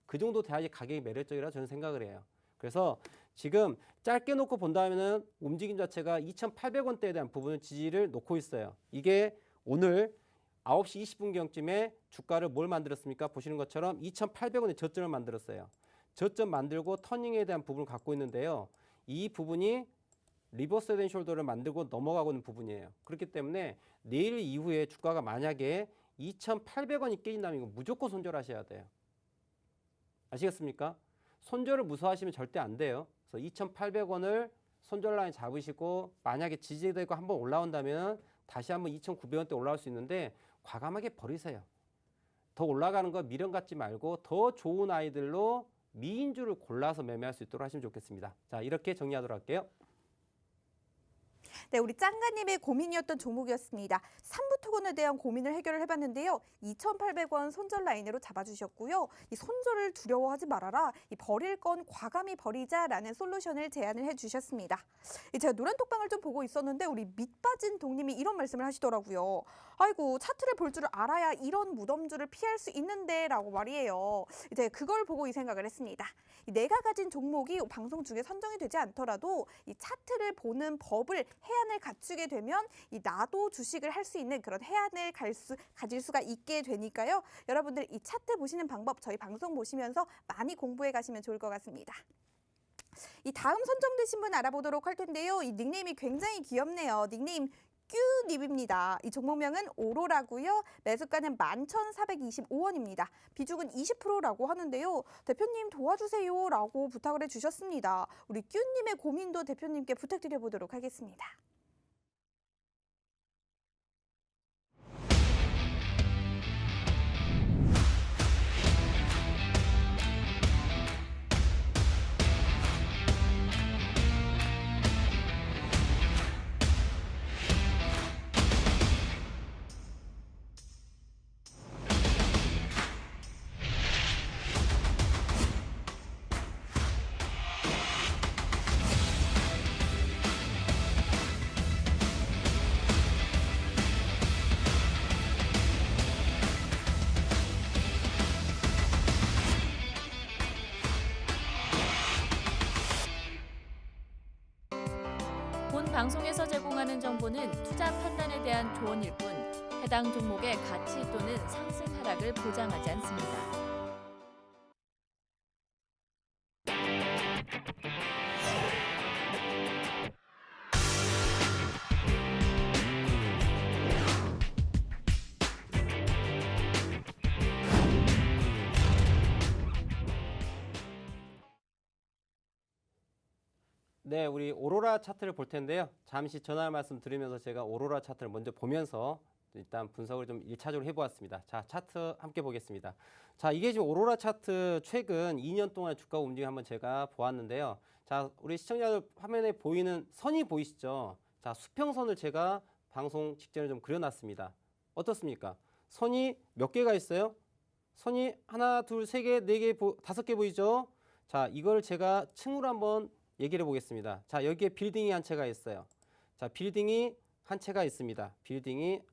그 정도 돼야지 가격이 매력적이라 저는 생각을 해요. 그래서 지금 짧게 놓고 본다면은 움직임 자체가 2,800원대에 대한 부분은 지지를 놓고 있어요. 이게 오늘 9시 20분경쯤에 주가를 뭘 만들었습니까? 보시는 것처럼 2,800원의 저점을 만들었어요. 저점 만들고 터닝에 대한 부분을 갖고 있는데요. 이 부분이 리버스 헤드 앤 숄더를 만들고 넘어가고 있는 부분이에요. 그렇기 때문에 내일 이후에 주가가 만약에 2,800원이 깨진다면 이거 무조건 손절하셔야 돼요. 아시겠습니까? 손절을 무서워하시면 절대 안 돼요. 그래서 2,800원을 손절 라인 잡으시고 만약에 지지되고 한번 올라온다면 다시 한번 2,900원대 올라올 수 있는데 과감하게 버리세요. 더 올라가는 거 미련 갖지 말고 더 좋은 아이들로 미인주를 골라서 매매할 수 있도록 하시면 좋겠습니다. 자, 이렇게 정리하도록 할게요. 네, 우리 짱가님의 고민이었던 종목이었습니다. 삼부토건에 대한 고민을 해결을 해봤는데요. 2,800원 손절 라인으로 잡아주셨고요. 이 손절을 두려워하지 말아라. 이 버릴 건 과감히 버리자라는 솔루션을 제안을 해주셨습니다. 제가 노란톡방을 좀 보고 있었는데 우리 밑빠진 동님이 이런 말씀을 하시더라고요. 아이고 차트를 볼 줄 알아야 이런 무덤주를 피할 수 있는데 라고 말이에요. 이제 그걸 보고 이 생각을 했습니다. 내가 가진 종목이 방송 중에 선정이 되지 않더라도 이 차트를 보는 법을 해안을 갖추게 되면 이 나도 주식을 할 수 있는 그런 해안을 가질 수가 있게 되니까요. 여러분들 이 차트 보시는 방법 저희 방송 보시면서 많이 공부해 가시면 좋을 것 같습니다. 이 다음 선정되신 분 알아보도록 할 텐데요. 이 닉네임이 굉장히 귀엽네요. 닉네임 큐닙입니다. 이 종목명은 오로라고요. 매수가는 11,425원입니다. 비중은 20%라고 하는데요. 대표님 도와주세요 라고 부탁을 해주셨습니다. 우리 큐님의 고민도 대표님께 부탁드려보도록 하겠습니다. 본 방송에서 제공하는 정보는 투자 판단에 대한 조언일 뿐 해당 종목의 가치 또는 상승 하락을 보장하지 않습니다. 네, 우리 오로라 차트를 볼 텐데요. 잠시 전화 말씀 드리면서 제가 오로라 차트를 먼저 보면서 일단 분석을 좀 1차적으로 해보았습니다. 자, 차트 함께 보겠습니다. 자, 이게 지금 오로라 차트 최근 2년 동안 주가 움직임 한번 제가 보았는데요. 자, 우리 시청자들 화면에 보이는 선이 보이시죠? 자, 수평선을 제가 방송 직전에 좀 그려놨습니다. 어떻습니까? 선이 몇 개가 있어요? 선이 하나, 둘, 세 개, 네 개, 다섯 개 보이죠? 자, 이걸 제가 층으로 한번 얘기를 해보겠습니다. 자, 여기에 빌딩이 한 채가 있어요. 자, 빌딩이 한 채가 있습니다. 빌딩이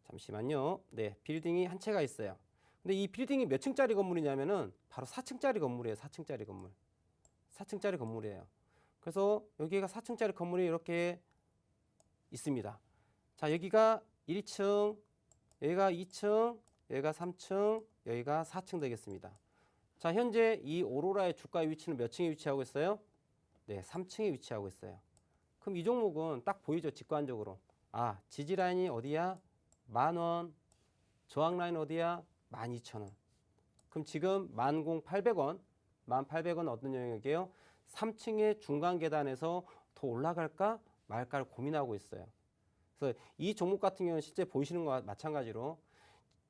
잠시만요. 네, 빌딩이 한 채가 있어요. 근데 이 빌딩이 몇 층짜리 건물이냐면은 바로 4층짜리 건물이에요. 4층짜리 건물. 4층짜리 건물이에요. 그래서 여기가 4층짜리 건물이 이렇게 있습니다. 자, 여기가 1층, 여기가 2층, 여기가 3층, 여기가 4층 되겠습니다. 자, 현재 이 오로라의 주가 위치는 몇 층에 위치하고 있어요? 네, 3층에 위치하고 있어요. 그럼 이 종목은 딱 보이죠, 직관적으로. 아, 지지 라인이 어디야? 10,000원. 저항 라인 어디야? 12,000원. 그럼 지금 10,800원. 1,800원 어떤 영역이에요? 3층의 중간 계단에서 더 올라갈까 말까를 고민하고 있어요. 그래서 이 종목 같은 경우는 실제 보시는 것과 마찬가지로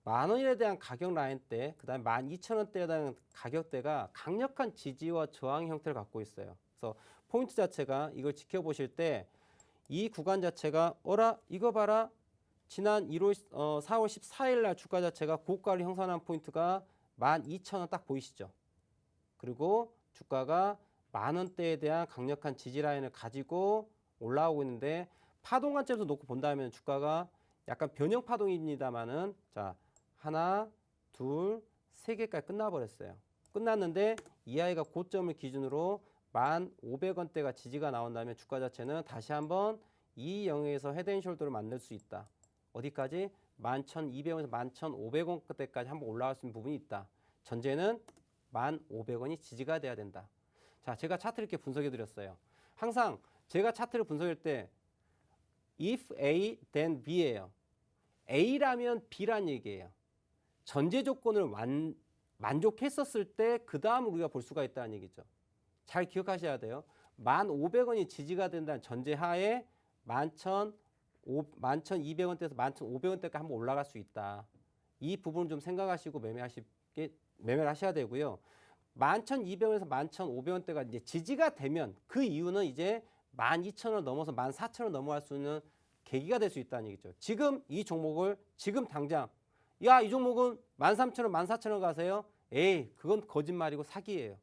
10,000원에 대한 가격 라인대, 그 다음에 12,000원대에 대한 가격대가 강력한 지지와 저항 형태를 갖고 있어요. 그래서 포인트 자체가 이걸 지켜보실 때 이 구간 자체가 이거 봐라. 지난 4월 14일 날 주가 자체가 고가를 형성한 포인트가 12,000원 딱 보이시죠? 그리고 주가가 10,000원대에 대한 강력한 지지 라인을 가지고 올라오고 있는데 파동 관점에서 놓고 본다면 주가가 약간 변형 파동입니다만은 자, 하나, 둘, 세 개까지 끝나버렸어요. 끝났는데 이 아이가 고점을 기준으로 1,500원대가 지지가 나온다면 주가 자체는 다시 한번 이 영역에서 헤드앤숄더를 만들 수 있다. 어디까지? 11,200원에서 11,500원대까지 한번 올라갈 수 있는 부분이 있다. 전제는 1,500원이 지지가 돼야 된다. 자, 제가 차트를 이렇게 분석해 드렸어요. 항상 제가 차트를 분석할 때 if A then B예요. A라면 B란 얘기예요. 전제 조건을 만족했었을 때 그 다음 우리가 볼 수가 있다는 얘기죠. 잘 기억하셔야 돼요. 1,500원이 지지가 된다는 전제 하에 11,200원대에서 11,500원대까지 한번 올라갈 수 있다. 이 부분을 좀 생각하시고 매매를 하셔야 되고요. 11,200원에서 11,500원대가 이제 지지가 되면 그 이유는 이제 12,000원 넘어서 14,000원 넘어갈 수 있는 계기가 될 수 있다는 얘기죠. 지금 이 종목을 지금 당장 야, 이 종목은 13,000원, 14,000원 가세요? 에이, 그건 거짓말이고 사기예요.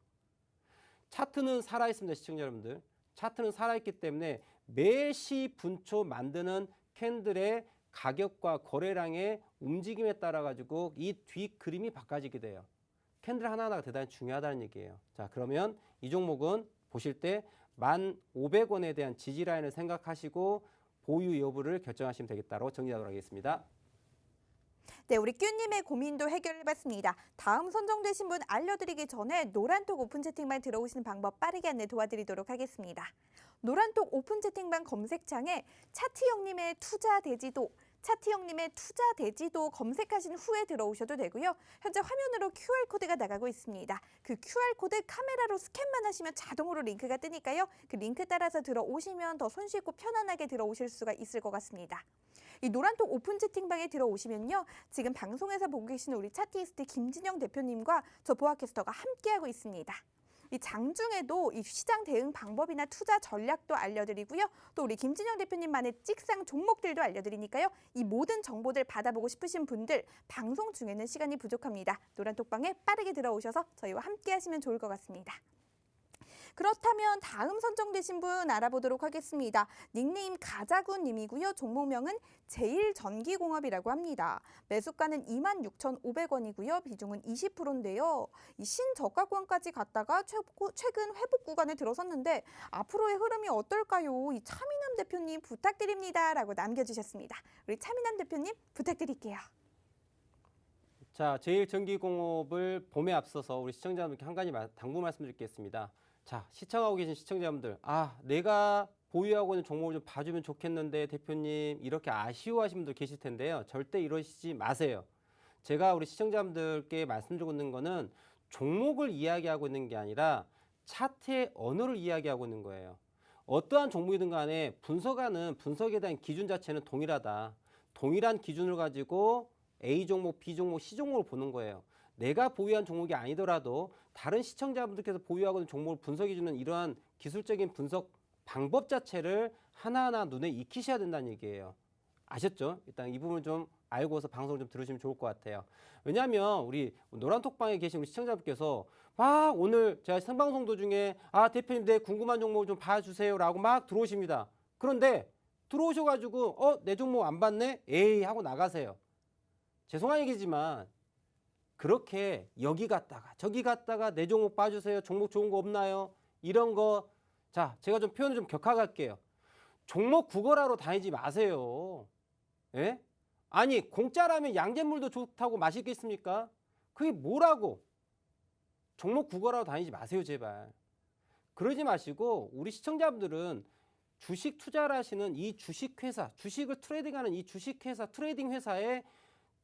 차트는 살아있습니다, 시청자 여러분들. 차트는 살아있기 때문에 매시 분초 만드는 캔들의 가격과 거래량의 움직임에 따라 가지고 이 뒤 그림이 바꿔지게 돼요. 캔들 하나하나가 대단히 중요하다는 얘기예요. 자, 그러면 이 종목은 보실 때 1,500원에 대한 지지 라인을 생각하시고 보유 여부를 결정하시면 되겠다고 정리하도록 하겠습니다. 네, 우리 큐님의 고민도 해결해봤습니다. 다음 선정되신 분 알려드리기 전에 노란톡 오픈 채팅방 들어오시는 방법 빠르게 안내 도와드리도록 하겠습니다. 노란톡 오픈 채팅방 검색창에 차트형님의 투자 대지도, 차트형님의 투자 대지도 검색하신 후에 들어오셔도 되고요. 현재 화면으로 QR코드가 나가고 있습니다. 그 QR코드 카메라로 스캔만 하시면 자동으로 링크가 뜨니까요. 그 링크 따라서 들어오시면 더 손쉽고 편안하게 들어오실 수가 있을 것 같습니다. 이 노란톡 오픈 채팅방에 들어오시면요. 지금 방송에서 보고 계시는 우리 차트이스트 김진영 대표님과 저 보아캐스터가 함께하고 있습니다. 이 장중에도 이 시장 대응 방법이나 투자 전략도 알려드리고요. 또 우리 김진영 대표님만의 찍상 종목들도 알려드리니까요. 이 모든 정보들 받아보고 싶으신 분들 방송 중에는 시간이 부족합니다. 노란톡방에 빠르게 들어오셔서 저희와 함께 하시면 좋을 것 같습니다. 그렇다면 다음 선정되신 분 알아보도록 하겠습니다. 닉네임 가자군님이고요. 종목명은 제일전기공업이라고 합니다. 매수가는 26,500원이고요. 비중은 20%인데요. 이 신저가권까지 갔다가 최근 회복 구간에 들어섰는데 앞으로의 흐름이 어떨까요? 이 차민남 대표님 부탁드립니다. 라고 남겨주셨습니다. 우리 차민남 대표님 부탁드릴게요. 자, 제일전기공업을 봄에 앞서서 우리 시청자분들께 한 가지 당부 말씀드리겠습니다. 자, 시청하고 계신 시청자분들, 내가 보유하고 있는 종목을 좀 봐주면 좋겠는데 대표님 이렇게 아쉬워하시는 분들 계실 텐데요. 절대 이러시지 마세요. 제가 우리 시청자분들께 말씀드리고 있는 거는 종목을 이야기하고 있는 게 아니라 차트의 언어를 이야기하고 있는 거예요. 어떠한 종목이든 간에 분석하는 분석에 대한 기준 자체는 동일하다. 동일한 기준을 가지고 A 종목, B 종목, C 종목을 보는 거예요. 내가 보유한 종목이 아니더라도 다른 시청자분들께서 보유하고 있는 종목을 분석해주는 이러한 기술적인 분석 방법 자체를 하나하나 눈에 익히셔야 된다는 얘기예요. 아셨죠? 일단 이 부분을 좀 알고서 방송을 좀 들으시면 좋을 것 같아요. 왜냐하면 우리 노란톡방에 계신 우리 시청자분께서 막 오늘 제가 생방송 도중에 대표님 내 궁금한 종목을 좀 봐주세요 라고 막 들어오십니다. 그런데 들어오셔가지고 내 종목 안 봤네? 에이 하고 나가세요. 죄송한 얘기지만 그렇게 여기 갔다가 저기 갔다가 내 종목 봐주세요. 종목 좋은 거 없나요? 이런 거. 자, 제가 좀 표현을 좀 격하게 종목 구걸하러 다니지 마세요. 예? 아니 공짜라면 양잿물도 좋다고 마시겠습니까? 그게 뭐라고? 종목 구걸하러 다니지 마세요 제발. 그러지 마시고 우리 시청자분들은 주식 투자를 하시는 이 주식회사, 주식을 트레이딩하는 이 주식회사, 트레이딩 회사의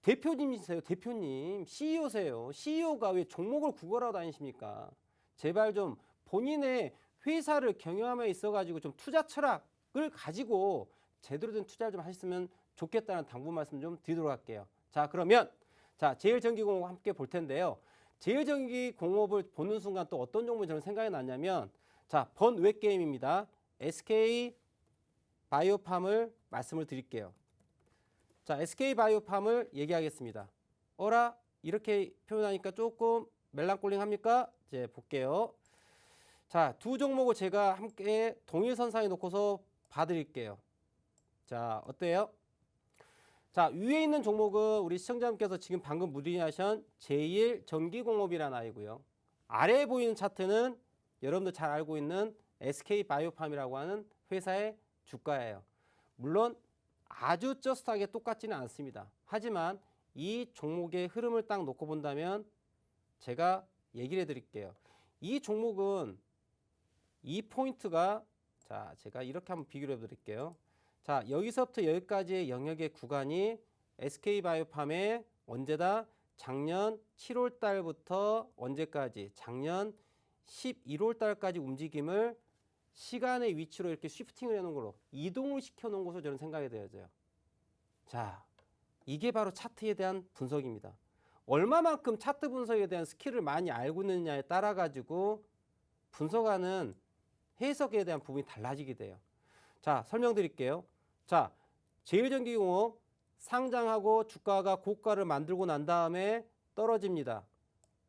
대표님이세요. 대표님. CEO세요. CEO가 왜 종목을 구걸하러 다니십니까? 제발 좀 본인의 회사를 경영함에 있어가지고 좀 투자 철학을 가지고 제대로 된 투자를 좀 하셨으면 좋겠다는 당부 말씀 좀 드리도록 할게요. 자, 그러면 제일전기공업 함께 볼 텐데요. 제일전기공업을 보는 순간 또 어떤 종목이 저는 생각이 났냐면 번외 게임입니다. SK 바이오팜을 말씀을 드릴게요. 자, SK 바이오팜을 얘기하겠습니다. 이렇게 표현하니까 조금 멜랑꼴링합니까? 이제 볼게요. 자, 두 종목을 제가 함께 동일선상에 놓고서 봐드릴게요. 자, 어때요? 자, 위에 있는 종목은 우리 시청자분께서 지금 방금 문의하신 제1전기공업이라는 아이고요. 아래에 보이는 차트는 여러분들 잘 알고 있는 SK바이오팜이라고 하는 회사의 주가예요. 물론 아주 저스트하게 똑같지는 않습니다. 하지만 이 종목의 흐름을 딱 놓고 본다면 제가 얘기를 해드릴게요. 이 종목은 이 포인트가, 자, 제가 이렇게 한번 비교를 해드릴게요. 자, 여기서부터 여기까지의 영역의 구간이 SK바이오팜의 언제다? 작년 7월 달부터 언제까지? 작년 11월 달까지 움직임을 시간의 위치로 이렇게 쉬프팅을 해놓은 걸로 이동을 시켜놓은 것으로 저는 생각이 되어져요. 자, 이게 바로 차트에 대한 분석입니다. 얼마만큼 차트 분석에 대한 스킬을 많이 알고 있느냐에 따라 가지고 분석하는 해석에 대한 부분이 달라지게 돼요. 자, 설명드릴게요. 자, 제1전기공업 상장하고 주가가 고가를 만들고 난 다음에 떨어집니다.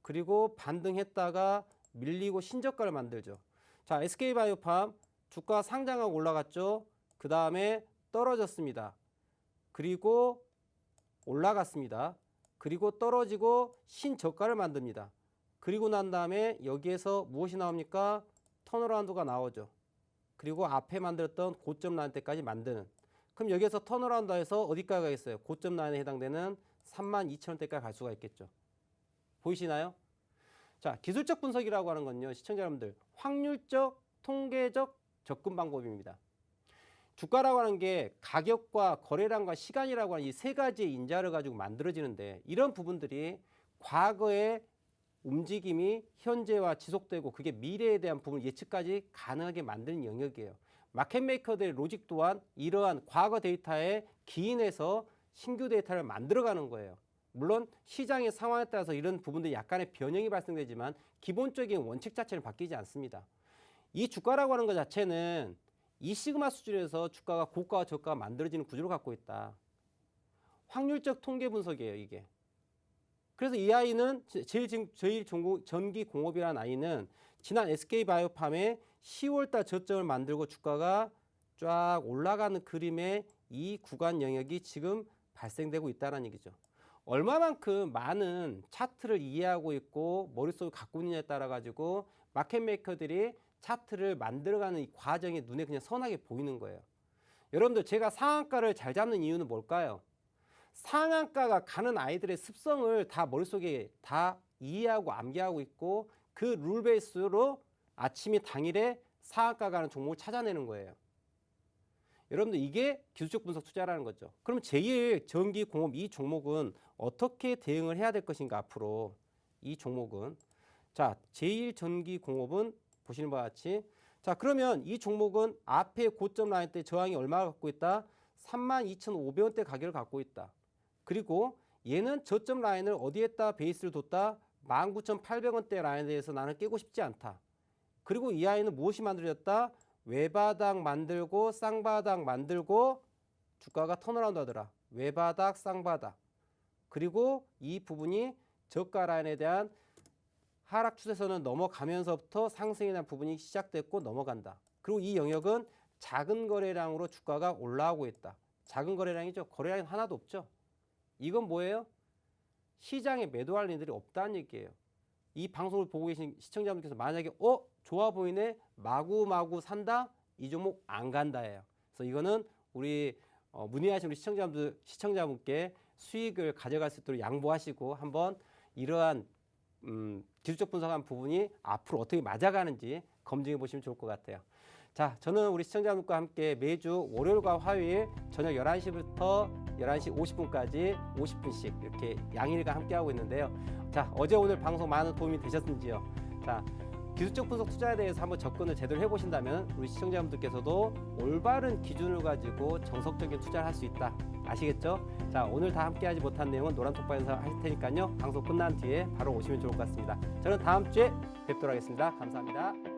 그리고 반등했다가 밀리고 신저가를 만들죠. 자, SK바이오팜 주가 상장하고 올라갔죠. 그 다음에 떨어졌습니다. 그리고 올라갔습니다. 그리고 떨어지고 신저가를 만듭니다. 그리고 난 다음에 여기에서 무엇이 나옵니까? 턴어라운드가 나오죠. 그리고 앞에 만들었던 고점 라인 때까지 만드는. 그럼 여기에서 턴어라운드에서 어디까지 가겠어요? 고점 라인에 해당되는 32,000원대까지 갈 수가 있겠죠. 보이시나요? 자, 기술적 분석이라고 하는 건요, 시청자 여러분들, 확률적, 통계적 접근 방법입니다. 주가라고 하는 게 가격과 거래량과 시간이라고 하는 이 세 가지의 인자를 가지고 만들어지는데, 이런 부분들이 과거의 움직임이 현재와 지속되고 그게 미래에 대한 부분을 예측까지 가능하게 만드는 영역이에요. 마켓메이커들의 로직 또한 이러한 과거 데이터에 기인해서 신규 데이터를 만들어가는 거예요. 물론 시장의 상황에 따라서 이런 부분들이 약간의 변형이 발생되지만 기본적인 원칙 자체는 바뀌지 않습니다. 이 주가라고 하는 것 자체는 이 시그마 수준에서 주가가 고가와 저가가 만들어지는 구조를 갖고 있다. 확률적 통계 분석이에요, 이게. 그래서 이 아이는 제1전기공업이라는 아이는 지난 SK바이오팜의 10월달 저점을 만들고 주가가 쫙 올라가는 그림의 이 구간 영역이 지금 발생되고 있다는 얘기죠. 얼마만큼 많은 차트를 이해하고 있고 머릿속에 갖고 있느냐에 따라 가지고 마켓메이커들이 차트를 만들어가는 이 과정이 눈에 그냥 선하게 보이는 거예요. 여러분들, 제가 상한가를 잘 잡는 이유는 뭘까요? 상한가가 가는 아이들의 습성을 다 머릿속에 다 이해하고 암기하고 있고 그 룰 베이스로 아침이 당일에 상한가 가는 종목을 찾아내는 거예요. 여러분들, 이게 기술적 분석 투자라는 거죠. 그럼 제1전기공업 이 종목은 어떻게 대응을 해야 될 것인가 앞으로 이 종목은. 자, 제1전기공업은 보시는 바와 같이, 자, 그러면 이 종목은 앞에 고점 라인 때 저항이 얼마 갖고 있다? 32,500원대 가격을 갖고 있다. 그리고 얘는 저점 라인을 어디에다 베이스를 뒀다? 19,800원대 라인에 대해서 나는 깨고 싶지 않다. 그리고 이 아이는 무엇이 만들어졌다? 외바닥 만들고 쌍바닥 만들고 주가가 턴어라운드 하더라. 외바닥, 쌍바닥. 그리고 이 부분이 저가 라인에 대한 하락 추세선을 넘어가면서부터 상승에 대한 부분이 시작됐고 넘어간다. 그리고 이 영역은 작은 거래량으로 주가가 올라오고 있다. 작은 거래량이죠. 거래량이 하나도 없죠. 이건 뭐예요? 시장에 매도할 일들이 없다는 얘기예요. 이 방송을 보고 계신 시청자분께서 만약에 좋아 보이네, 마구마구 산다, 이 종목 안 간다예요. 그래서 이거는 우리 문의하신 우리 시청자분께 수익을 가져갈 수 있도록 양보하시고 한번 이러한 기술적 분석한 부분이 앞으로 어떻게 맞아가는지 검증해 보시면 좋을 것 같아요. 자, 저는 우리 시청자분과 함께 매주 월요일과 화요일 저녁 11시부터 11시 50분까지 50분씩 이렇게 양일간 함께하고 있는데요. 자, 어제 오늘 방송 많은 도움이 되셨는지요? 자, 기술적 분석 투자에 대해서 한번 접근을 제대로 해보신다면 우리 시청자분들께서도 올바른 기준을 가지고 정석적인 투자를 할 수 있다. 아시겠죠? 자, 오늘 다 함께하지 못한 내용은 노란톡방에서 하실 테니까요. 방송 끝난 뒤에 바로 오시면 좋을 것 같습니다. 저는 다음 주에 뵙도록 하겠습니다. 감사합니다.